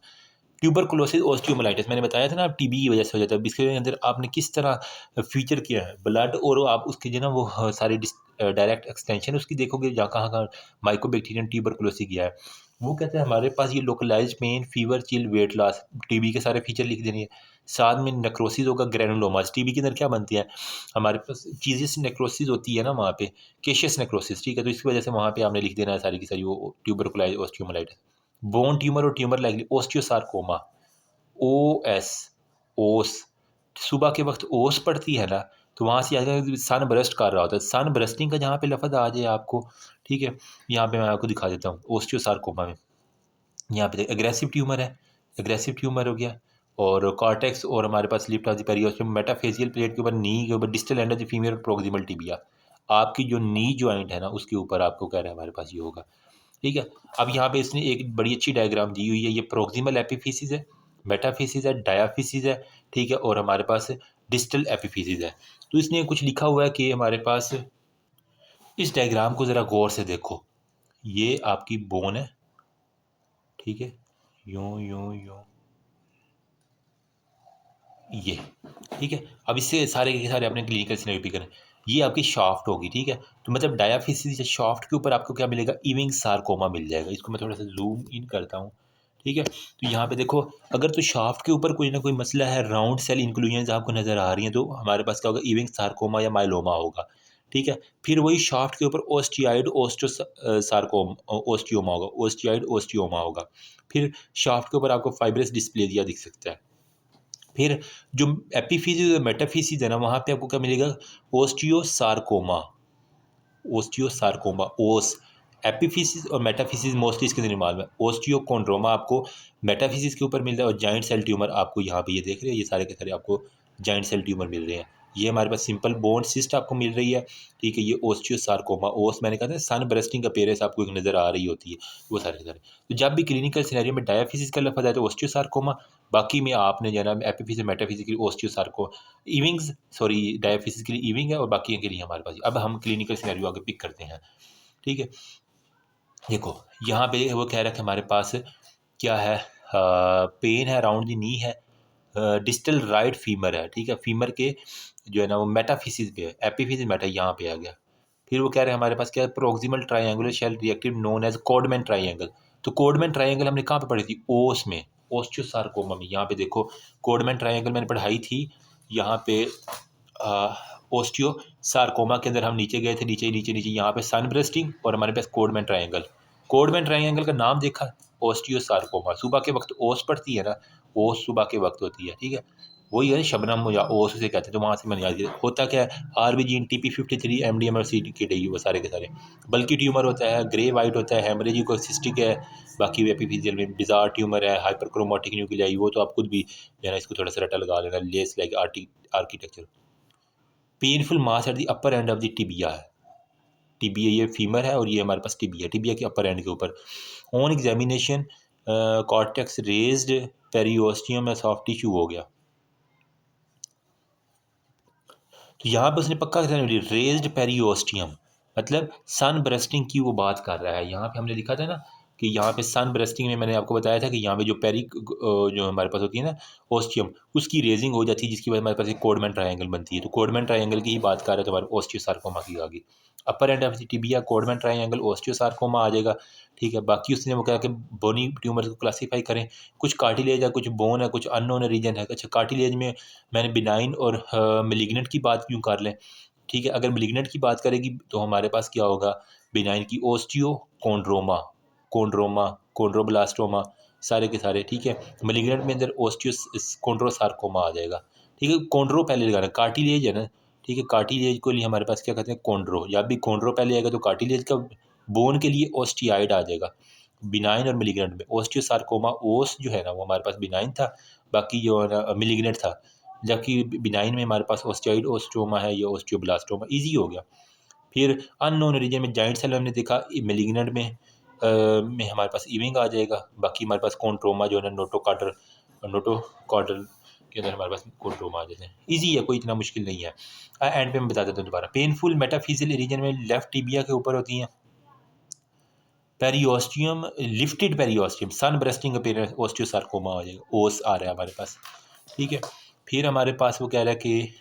ट्यूबरकुलोसिस ओस्टियोमाइलिटिस मैंने बताया था ना, टीबी की वजह से हो जाता है। इसके अंदर आपने किस तरह फीचर किया है ब्लड, और आप उसके जो ना वो सारे डायरेक्ट एक्सटेंशन उसकी देखोगे जहाँ कहाँ कहाँ माइकोबैक्टीरियम ट्यूबरकुलोसिस किया है। वो कहते हैं हमारे पास ये localise pen fever chill weight loss, TB के सारे फीचर लिख देनी है। साथ में नेक्रोसिस होगा, ग्रेनुलोमास। टीबी के अंदर क्या बनती है हमारे पास, चीजेस नेक्रोसिस होती है ना वहाँ पे, केशियस नेक्रोसिस, ठीक है, तो इसकी वजह से वहाँ पे आपने लिख देना है सारी की सारी वो ट्यूबरकुलाइज ओस्टियोमाइलिटिस। बोन ट्यूमर और ट्यूमर लाइकली ओस्टियोसार्कोमा, ओ एस, ओस, सुबह के वक्त ओस पड़ती है ना, तो वहाँ से आएगा सन ब्रस्ट कर रहा होता है, सन ब्रस्टिंग का जहाँ पे लफ्ज़ आ जाए आपको, ठीक है, यहाँ पे मैं आपको दिखा देता हूँ ओस्टियोसार्कोमा में। यहाँ पे एग्रेसिव ट्यूमर है, एग्रेसिव ट्यूमर हो गया, और कॉर्टेक्स और हमारे पास lift of the periosteum metaphyseal plate के ऊपर, नी के ऊपर, distal end of the female proximal tibia, आपकी जो नी जॉइंट है ना उसके ऊपर आपको कह रहा है हमारे पास ये होगा। ठीक है, अब यहाँ पे इसने एक बड़ी अच्छी डायग्राम दी हुई है, ये प्रोक्सिमल एपिफिसिस है, मेटाफिसिस है, डायाफिसिस है, ठीक है, और हमारे पास डिस्टल एपिफिसिस है। तो इसने कुछ लिखा हुआ है कि हमारे पास, इस डायग्राम को ज़रा गौर से देखो, ये आपकी बोन है, ठीक है, यूं यूं यूं, ये, ठीक है। अब इससे सारे के सारे अपने क्लिनिकल सिनेरियो भी करें, ये आपकी शाफ्ट होगी, ठीक है। तो मतलब डायाफिसिस शाफ्ट के ऊपर आपको क्या मिलेगा, इविंग सारकोमा मिल जाएगा। इसको मैं थोड़ा सा जूम इन करता हूँ, ठीक है। तो यहाँ पे देखो, अगर तो शाफ्ट के ऊपर कोई ना कोई मसला है, राउंड सेल इंक्लूजन आपको नज़र आ रही हैं, तो हमारे पास क्या होगा, इविंग सारकोमा या माइलोमा होगा, ठीक है। फिर वही शाफ्ट के ऊपर ओस्टियाइड सारकोम ओस्टियोमा होगा, ओस्टियाइड ओस्टियोमा होगा। फिर शाफ्ट के ऊपर आपको फाइब्रस डिस्प्लेजिया दिख सकता है। फिर जो एपिफिजिस और मेटाफिजिस है ना, वहाँ पे आपको क्या मिलेगा, ओस्टियोसार्कोमा, ओस्टियोसार्कोमा, ओस, एपिफिसिस और मेटाफिसिस मोस्टली इसके अंदर मालूम है। ओस्टियोकोंड्रोमा आपको मेटाफिसिस के ऊपर मिल रहा है, और जॉइंट सेल ट्यूमर आपको यहाँ पे ये देख रहे हैं, ये सारे के सारे आपको जॉइंट सेल ट्यूमर मिल रहे हैं। ये हमारे पास सिंपल बोन सिस्ट आपको मिल रही है, ठीक है। ये ओस्टियोसार्कोमा, ओस मैंने कहा था सन ब्रेस्टिंग अपीयरेंस आपको एक नज़र आ रही होती है, वो सारे के सारे। तो जब भी क्लिनिकल सिनेरियो में डायाफिसिस का लफ्ज़ आए तो ओस्टियोसार्कोमा, बाकी में आपने जो है ना एपिफिसिस मेटाफिसिस के लिए ओस्टियोसार्को, इविंग्स, सॉरी डायाफिसिस के लिए इविंग है, और बाकी के लिए हमारे पास। अब हम क्लिनिकल सिनेरियो आगे पिक करते हैं, ठीक है। देखो यहाँ पे वो कह रहा है कि हमारे पास क्या है, पेन है अराउंड दी नी है, डिस्टल राइट फीमर है, ठीक है, फीमर के जो है ना वो मेटाफिसिस पे है, एपिफिसिस मेटा यहाँ पे आ गया। फिर वो कह रहे हैं हमारे पास क्या है, proximal triangular shell reactive known as Codman triangle. तो कोडमैन ट्राइंगल हमने कहाँ पे पढ़ी थी, ओस में, ओस्टियोसार्कोमा में। यहाँ पे देखो कोडमैन ट्राइंगल मैंने पढ़ाई थी, यहाँ पे ओस्टियो सार्कोमा के अंदर हम नीचे गए थे, नीचे नीचे नीचे यहाँ पे सन ब्रेस्टिंग, और हमारे पास कोडमैन ट्राइंगल। कोडमैन ट्राइंगल का नाम देखा, ओस्टियो सार्कोमा, सुबह के वक्त ओस पड़ती है ना, ओस सुबह के वक्त होती है, ठीक है, वही है शबनम या ओस उसे कहते हैं। तो वहाँ से मैंने याद किया, होता क्या है, आर बी जी TP53 MDM और CTK वो सारे के सारे, बल्कि ट्यूमर होता है, ग्रे वाइट होता है, हेमरेजिक और सिस्टिक है, बाकी एपिफिजियल में बिजार ट्यूमर है, हाइपरक्रोमेटिक न्यूक्लियाई, वो तो आप खुद भी जो है ना इसको थोड़ा सा रटा लगा लेना, less like architecture. Painful mass at the upper end of the tibia है, टिबिया ये फीमर है, और ये हमारे पास टिबिया, टिबिया के अपर एंड के ऊपर। On examination cortex raised, periosteum soft tissue हो गया। तो यहाँ पे उसने पक्का रेज्ड पेरियोस्टियम, मतलब सन ब्रेस्टिंग की वो बात कर रहा है। यहाँ पे हमने लिखा था ना कि यहाँ पे सन ब्रेस्टिंग में मैंने आपको बताया था कि यहाँ पे जो जो हमारे पास होती है ना ओस्टियम, उसकी रेजिंग हो जाती है, जिसकी वजह से हमारे पास एक कोडमैन ट्रायंगल बनती है। तो कोडमैन ट्रायंगल की ही बात कर रहे हैं, तो हमारे ओस्टियोसार्कोमा की आगे upper end of the tibia Codman triangle osteosarcoma आ जाएगा, ठीक है। बाकी उसने वो कहा कि बोनी ट्यूमर को क्लासीफाई करें, कुछ कार्टिलेज है, कुछ बोन है, कुछ अननोन रीजन है। अच्छा, कार्टिलेज में मैंने बिनाइन और मेलिग्नेंट की बात क्यों कर लें, ठीक है। अगर मेलिग्नेंट की बात करेगी तो हमारे पास क्या होगा, बिनाइन की ओस्टियो कोंड्रोमा, कोंड्रोमा, कोंड्रोब्लास्टोमा, सारे के सारे, ठीक है। मेलिग्नेंट में अंदर ओस्टियो कोंड्रोसार्कोमा आ जाएगा, ठीक है। कोंड्रो पहले लगाना, कार्टिलेज है ना, ठीक है, कार्टिलेज के लिए हमारे पास क्या कहते हैं, कोंड्रो। या भी कोंड्रो पहले आएगा तो कार्टिलेज का, बोन के लिए ओस्टियाइड आ जाएगा। बिनाइन और मिलिग्नेंट में ओस्टियोसार्कोमा, ओस जो है ना वो हमारे पास बिनाइन था, बाकी जो है ना मिलिग्नेंट था। जबकि बिनाइन में हमारे पास ओस्टियाइड ओस्टोमा है, या ओस्टियोब्लास्टोमा, ईजी हो गया। फिर अननोन रीजन में जॉइंट सेल हमने देखा, मेलिग्नेंट में हमारे पास इविंग आ जाएगा। बाकी हमारे पास कोंट्रोमा जो है ना नोटोकॉर्डल के अंदर हमारे पास कोंट्रोमा आ जाते हैं। ईजी है, कोई इतना मुश्किल नहीं है। एंड पे मैं बता देता हूँ दोबारा, पेनफुल मेटाफिजियल रीजन में लेफ्ट टिबिया के ऊपर होती हैं, पेरियोस्टियम, लिफ्टेड पेरियोस्टियम, सन ब्रेस्टिंग अपीयरेंस, ओस्टियोसार्कोमा आ जाएगा, ओस आ रहा है हमारे पास, ठीक है। फिर हमारे पास वो कह रहा है कि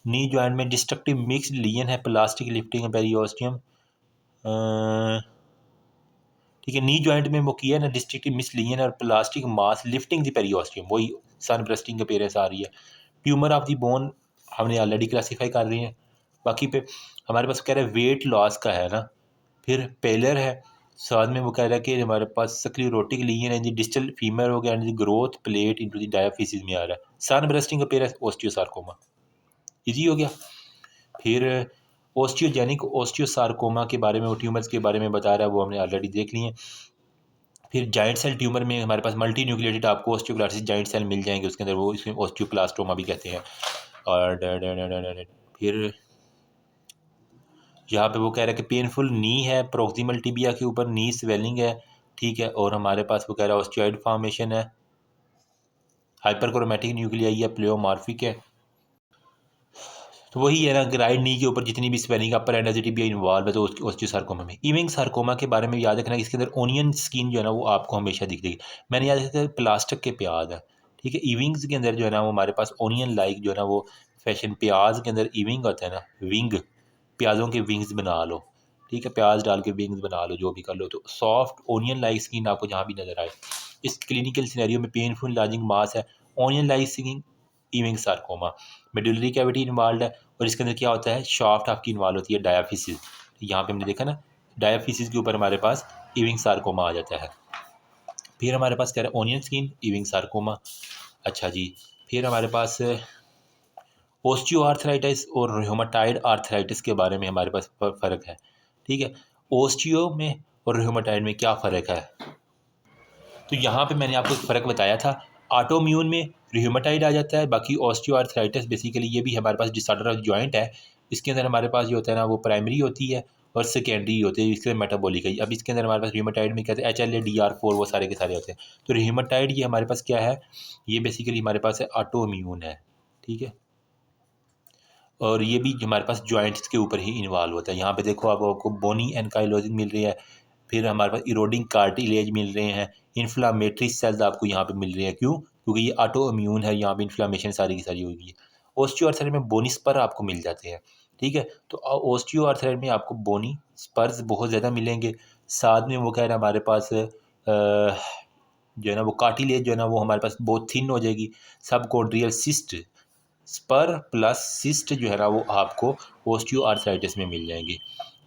नी जॉइंट में डिस्ट्रक्टिव मिक्स्ड लीजन है, प्लास्टिक लिफ्टिंग पेरियोस्टियम, ठीक है। नी जॉइंट में वो किया है ना डिस्ट्रक्टिव मिक्स्ड लीजन और plastic mass lifting the periosteum, वही सन ब्रेस्टिंग अपीयरेंस आ रही है। ट्यूमर ऑफ द बोन हमने ऑलरेडी क्लासीफाई कर रही हैं। बाकी पे हमारे पास कह रहा है वेट लॉस का है ना, फिर पेलर है, साथ में वो कह रहा है कि हमारे पास स्क्लेरोटिक लीजन है जी, डिस्टल फीमर हो गया, and growth plate into the diaphysis में आ रहा है, सन ब्रेस्टिंग अपीयरेंस ओस्टियोसार्कोमा, इजी हो गया। फिर ओस्टियोजेनिक ओस्टियोसार्कोमा के बारे में, वो ट्यूमर्स के बारे में बता रहा है, वो हमने ऑलरेडी देख लिए हैं। फिर जाइंट सेल ट्यूमर में हमारे पास मल्टी न्यूक्लिएटेड आपको ऑस्टियोक्लास्टिक जाइंट सेल मिल जाएंगे, उसके अंदर वो इसमें ऑस्टियोप्लास्टोमा भी कहते हैं। और फिर यहाँ पे वो कह रहा है कि पेनफुल नी है, प्रोक्सिमल टिबिया के ऊपर नी स्वेलिंग है, ठीक है। और हमारे पास वो कह रहा है ऑस्टियोइड फॉर्मेशन है, हाइपरक्रोमैटिक न्यूक्लियाई है, प्लेओमार्फिक है। तो वही है ना कि राइट नी के ऊपर जितनी भी स्वेलिंग अपर एंडोजिटी भी इन्वॉल्व है, तो उसकी ऑस्टियोसार्कोमा में। इविंग सार्कोमा के बारे में याद रखना, इसके अंदर ओनियन स्किन जो है ना वो आपको हमेशा दिख देगी। मैंने याद रखा प्लास्टिक के प्याज है, ठीक है। इविंग्स के अंदर जो है ना वो हमारे पास ओनियन लाइक जो है ना वो फैशन, प्याज के अंदर इविंग होता है ना, विंग, प्याज़ों के विंग्स बना लो, ठीक है, प्याज डाल के विंग्स बना लो, जो भी कर लो। तो सॉफ्ट ओनियन लाइक स्किन आपको जहाँ भी नज़र आए, इस क्लिनिकल सिनेरियो में पेनफुल लार्जिंग मास है, onion like skin, Ewing sarcoma. Medullary cavity involve है, और इसके अंदर क्या होता है, शाफ्ट आपकी इन्वॉल्व होती है, डायाफिसिस। यहाँ पे हमने देखा ना, डायाफिसिस के ऊपर हमारे पास इविंग सार्कोमा आ जाता है। फिर हमारे पास कह रहा है ओनियन स्किन, इविंग सार्कोमा। अच्छा जी, फिर हमारे पास ओस्टियो आर्थराइटिस और रोमेटाइड आर्थराइटिस के बारे में हमारे पास फ़र्क है, ठीक है। ओस्टियो में और रोमेटाइड में क्या फ़र्क है, तो यहाँ पे मैंने आपको फ़र्क बताया था। ऑटोइम्यून में रोमेटाइड आ जाता है, बाकी ओस्टियो आर्थराइटिस बेसिकली ये भी हमारे पास डिसऑर्डर ऑफ जॉइंट है। इसके अंदर हमारे पास जो होता है ना वो प्राइमरी होती है और सेकेंडरी होती है, इसके मेटाबॉलिक है। अब इसके अंदर हमारे पास रोमेटाइड में कहते हैं HLA-DR4, वो सारे के सारे होते हैं। तो रोमेटाइड ये हमारे पास क्या है, ये बेसिकली हमारे पास है ऑटोइम्यून है, ठीक है। और ये भी हमारे पास जॉइंट्स के ऊपर ही इन्वॉल्व होता है। यहाँ पे देखो आपको बोनी एनकाइलोजिंग मिल रही है, फिर हमारे पास इरोडिंग कार्टिलेज मिल रहे हैं, इन्फ्लामेटरी सेल्स आपको यहाँ पे मिल रहे हैं। क्यों? क्योंकि ये ऑटो इम्यून है, यहाँ पे इन्फ्लामेशन सारी की सारी होगी। ओस्टियो आर्थराइटिस में बोनी स्पर आपको मिल जाते हैं, ठीक है। तो ओस्टियो आर्थराइटिस में आपको बोनी स्पर्स बहुत ज़्यादा मिलेंगे। साथ में वो कह रहे हैं हमारे पास जो है ना वो कार्टिलेज जो है ना वो हमारे पास बहुत थिन हो जाएगी। सबकॉन्ड्रियल सिस्ट, स्पर प्लस सिस्ट जो है ना वो आपको ओस्टियो आर्थराइटिस में मिल जाएंगे।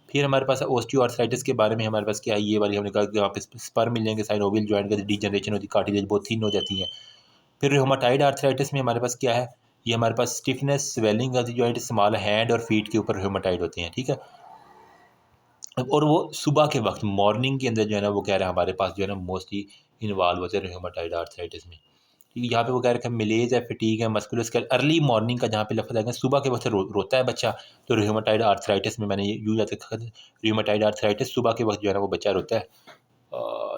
फिर हमारे पास ओस्टियो आर्थराइटिस के बारे में हमारे पास क्या है, ये वाली हमने कहा कि यहाँ पे स्पर मिल जाएंगे, साइनोवियल जॉइंट का डीजनरेशन होती है, कार्टिलेज बहुत थिन हो जाती है। फिर रोमेटाइड आर्थराइटिस में हमारे पास क्या है, ये हमारे पास stiffness, swelling of the joint, small hand और फीट के ऊपर रोमेटाइड होते हैं, ठीक है। और वो सुबह के वक्त मॉर्निंग के अंदर जो है ना वो कह रहे हैं हमारे पास जो है ना मोस्टली इन्वॉल्व होते हैं रोमेटाइड आर्थराइटिस में। ठीक है, यहाँ पे वो कह रहे हैं मिलेज है, फटीग है, मस्कुलर अर्ली मॉर्निंग का जहाँ पे लफ्ज़ आएगा सुबह के वक्त रोता है बच्चा, तो रोमेटाइड आर्थराइटिस में मैंने यूँ जाते रोमेटाइड आर्थराइटिस सुबह के वक्त जो है ना वो बच्चा रोता है।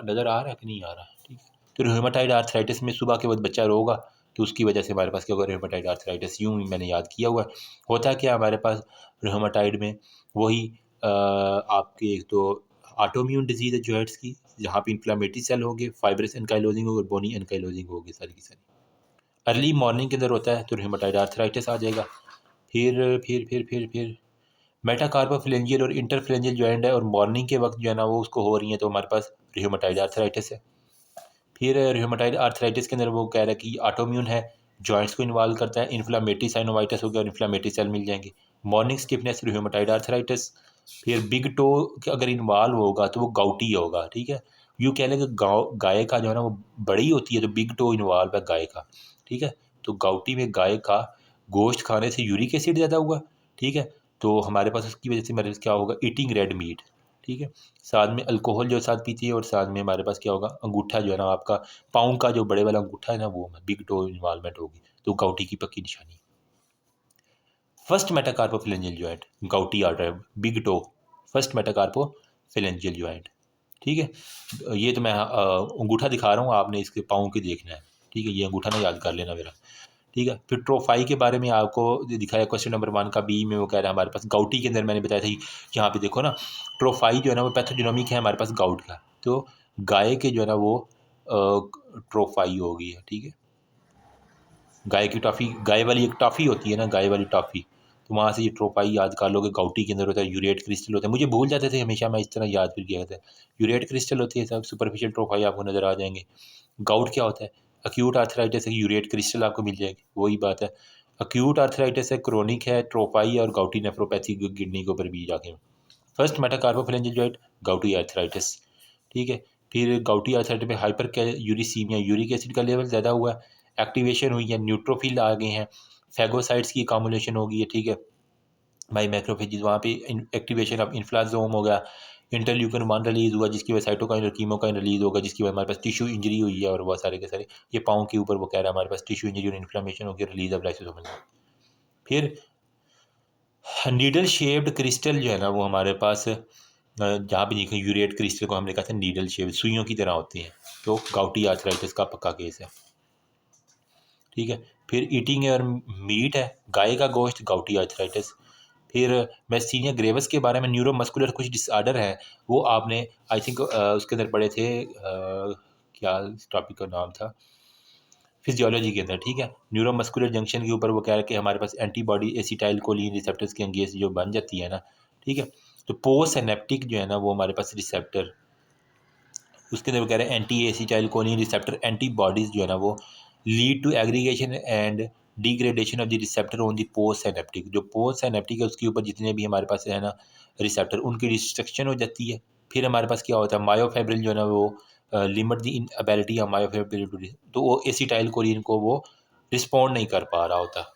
नज़र आ रहा है कि नहीं आ रहा, ठीक है। तो रोमेटाइड आर्थराइटिस में सुबह के वक्त बच्चा रोगा, तो उसकी वजह से हमारे पास क्या होगा, रोमेटाइड आर्थराइटिस। यूँ मैंने याद किया हुआ है। होता है क्या हमारे पास रोमेटाइड में, वही आपके एक तो ऑटोइम्यून डिजीज़ है जॉइंट्स की, जहाँ पे इन्फ्लेमेटरी सेल होंगे, फाइब्रस एनकाइलोजिंग होगी और बोनी एनकाइलोजिंग होगी सारी की सारी। अर्ली मॉर्निंग के अंदर होता है तो रोमेटाइड आर्थराइटिस आ जाएगा। फिर मेटाकार्पोफिलेंजियल और इंटरफिलेंजियल जॉइंट है और मॉर्निंग के वक्त जो है ना वो उसको हो रही है, तो हमारे पास रोमेटाइड आर्थराइटिस है। फिर रोमेटाइड आर्थराइटिस के अंदर वो कह रहा है कि ऑटोइम्यून है, जॉइंट्स को इन्वॉल्व करता है, इन्फ्लामेटरी साइनोवाइटिस हो गया और इन्फ्लामेटरी सेल मिल जाएंगे। Morning stiffness, rheumatoid arthritis. फिर बिग टो अगर इन्वॉल्व होगा तो वो गाउटी होगा, ठीक है। यूँ कह लें कि गाय का जो है ना वो बड़ी होती है, तो बिग टो इन्वॉल्व है गाय का, ठीक है। तो गाउटी में गाय का गोश्त खाने से यूरिक एसिड ज़्यादा हुआ, ठीक है। तो हमारे पास उसकी वजह से हमारे पास क्या होगा, ईटिंग रेड मीट, ठीक है। साथ में अल्कोहल जो साथ पीती है, और साथ में हमारे पास क्या होगा, अंगूठा जो है ना आपका पाँव का जो बड़े वाला अंगूठा है ना वो बिग टो इन्वॉल्वमेंट होगी, तो गाउटी की पक्की निशानी। First मेटाकार्पोफिलेंजियल joint गाउटी आर्टर, big toe, first मेटाकार्पोफिलेंजियल joint, ठीक है। ये तो मैं अंगूठा दिखा रहा हूँ, आपने इसके पाँव के देखना है, ठीक है। ये अंगूठा ना याद कर लेना मेरा, ठीक है। फिर ट्रोफाई के बारे में आपको दिखाया क्वेश्चन नंबर 1 का बी में, वो कह रहा है हमारे पास गाउटी के अंदर मैंने बताया था, यहाँ पे देखो ना, ट्रोफाई जो है ना वो पैथोजेनोमिक है हमारे पास गाउट का, तो गाय के जो है ना वो ट्रोफाई होगी, ठीक है। गाय की टॉफ़ी, गाय वाली एक टॉफ़ी होती है ना, गाय वाली टॉफ़ी, तो वहाँ से ये ट्रोफाई याद कर लोगे। गाउटी के अंदर होता है यूरेट क्रिस्टल होता है, मुझे भूल जाते थे हमेशा, मैं इस तरह याद फिर किया करता है। यूरेट क्रिस्टल होती है सब, सुपरफिशियल ट्रोफाई आपको नज़र आ जाएंगे। गाउट क्या होता है, अक्यूट आर्थराइटिस है, यूरेट क्रिस्टल आपको मिल जाएगी, वही बात है। अक्यूट आर्थराइटिस है, क्रोनिक है, ट्रोफाई और गाउटी नेफ्रोपैथी किडनी के ऊपर भी जाके। फर्स्ट मेटाकार्पोफिलेंजियल जॉइंट, गाउटी आर्थराइटिस, ठीक है। फिर गाउटी आर्थराइटिस में हाइपर यूरिसीमिया, यूरिक एसिड का लेवल ज़्यादा हुआ है, एक्टिवेशन हुई है, न्यूट्रोफिल आ गए हैं, फैगोसाइट्स की अकोमुलेशन हो गई है, ठीक है। बाई मैक्रोफेजेस, वहाँ पे एक्टिवेशन ऑफ इन्फ्लाजोम हो गया, इंटरल्यूकन 1 रिलीज़ हुआ जिसकी वजह साइटोकाइन और कीमोकाइन रिलीज़ होगा जिसकी वजह हमारे पास टिश्यू इंजरी हुई है और वह सारे के सारे ये पाँव के ऊपर वो कह रहा है हमारे पास टिश्यू इंजरी और इन्फ्लेमेशन होगी रिलीज ऑफ लाइसोसोमल। फिर नीडल शेप्ड क्रिस्टल जो है ना वो हमारे पास जहाँ भी देखें यूरेट क्रिस्टल को हमने कहा था नीडल शेप सुइयों की तरह होती हैं, तो गाउटी आर्थराइटिस का पक्का केस है। ठीक है, फिर ईटिंग और मीट है, गाय का गोश्त, गाउटी आर्थराइटिस। फिर मैस्टीनिया ग्रेवस के बारे में न्यूरोमस्कुलर कुछ डिसऑर्डर है, वो आपने आई थिंक उसके अंदर पढ़े थे, क्या टॉपिक का नाम था, फिजियोलॉजी के अंदर। ठीक है, न्यूरोमस्कुलर जंक्शन के ऊपर वो कह रहा है कि हमारे पास एंटीबॉडी एसिटाइल कोलिन रिसेप्टर्स के अंगेज जो बन जाती है ना। ठीक है, तो पोस्ट सिनेप्टिक जो है ना वो हमारे पास रिसेप्टर, उसके अंदर वो कह रहे हैं anti acetyl choline receptor antibodies जो है ना वो lead to aggregation and degradation of the receptor on the post synaptic. जो पोस्ट सिनेप्टिक है उसके ऊपर जितने भी हमारे पास है ना रिसेप्टर, उनकी डिस्ट्रक्शन हो जाती है। फिर हमारे पास क्या होता है, मायोफेब्रिल जो है ना वो लिमिट द इनएबिलिटी ऑफ मायोफेब्रिल, तो वो एसिटाइल कोलिन को वो रिस्पॉन्ड नहीं कर पा रहा होता।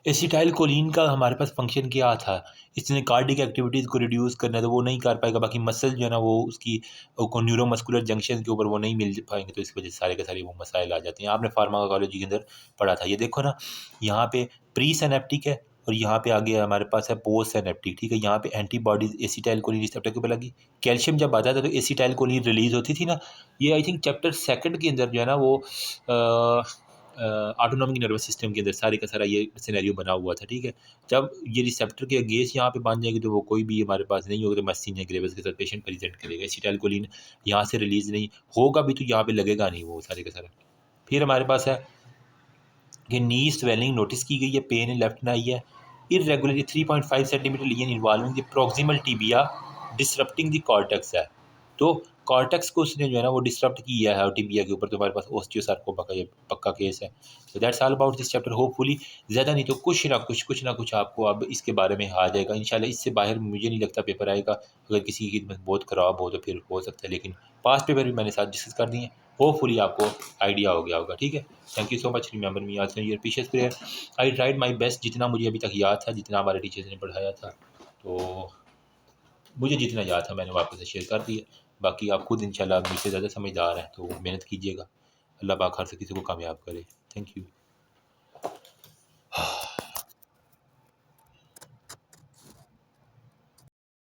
एसिटाइल कोलिन का हमारे पास फंक्शन क्या था, इसने कार्डिक एक्टिविटीज़ को रिड्यूस करना है तो वो नहीं कर पाएगा, बाकी मसल जो है ना वो उसकी को न्यूरोमस्कुलर जंक्शन के ऊपर वो नहीं मिल पाएंगे, तो इस वजह से सारे के सारे वो मसाइल आ जाते हैं। आपने फार्माकोलॉजी के अंदर पढ़ा था, ये देखो ना, यहाँ पे प्री सिनेप्टिक है और यहाँ पे आगे हमारे पास है पोस्ट सिनेप्टिक। ठीक है, यहाँ पे एंटीबॉडीज एसिटाइल कोलिन रिसेप्टर के ऊपर लगी, कैल्शियम जब आता था तो एसिटाइल कोलिन रिलीज होती थी ना। ये आई थिंक चैप्टर 2 के अंदर जो है ना वो ऑटोनॉमिक नर्वस सिस्टम के अंदर सारे का सारा ये सिनेरियो बना हुआ था। ठीक है, जब ये रिसेप्टर के अगेंस्ट यहाँ पे बन जाएगी तो वो कोई भी हमारे पास नहीं होगा, तो मस्तीनिया ग्रेविस के साथ पेशेंट प्रेजेंट करेगा। एसिटाइलकोलिन यहाँ से रिलीज नहीं होगा भी तो यहाँ पे लगेगा नहीं वो सारे का सारा। फिर हमारे पास है कि नी स्वेलिंग नोटिस की गई है, पेन इन लेफ्ट में आई है, irregularly 3.5 centimetre lesion involving the proximal tibia disrupting the cortex है। तो कॉर्टेक्स को उसने जो है ना वो डिसरप्ट किया है टिबिया के ऊपर, तो हमारे पास ओस्टियोसार्कोमा का ये पक्का केस है। तो that's all about this chapter. Hopefully ज़्यादा नहीं तो कुछ ना कुछ आपको अब इसके बारे में आ जाएगा इंशाल्लाह। इससे बाहर मुझे नहीं लगता पेपर आएगा, अगर किसी की बहुत ख़राब हो तो फिर हो सकता है, लेकिन पास्ट पेपर भी मैंने साथ डिस्कस कर दिए हैं। होपफुली आपको आइडिया हो गया होगा। ठीक है, thank you so much, remember me also your precious prayer. I tried my best, जितना मुझे अभी तक याद था, जितना हमारे टीचर्स ने पढ़ाया था, तो मुझे जितना याद था मैंने आपके साथ शेयर कर दिया। बाकी आप खुद इंशाल्लाह मुझसे ज़्यादा समझदार हैं तो मेहनत कीजिएगा। अल्लाह पाक हर किसी को कामयाब करे। Thank you.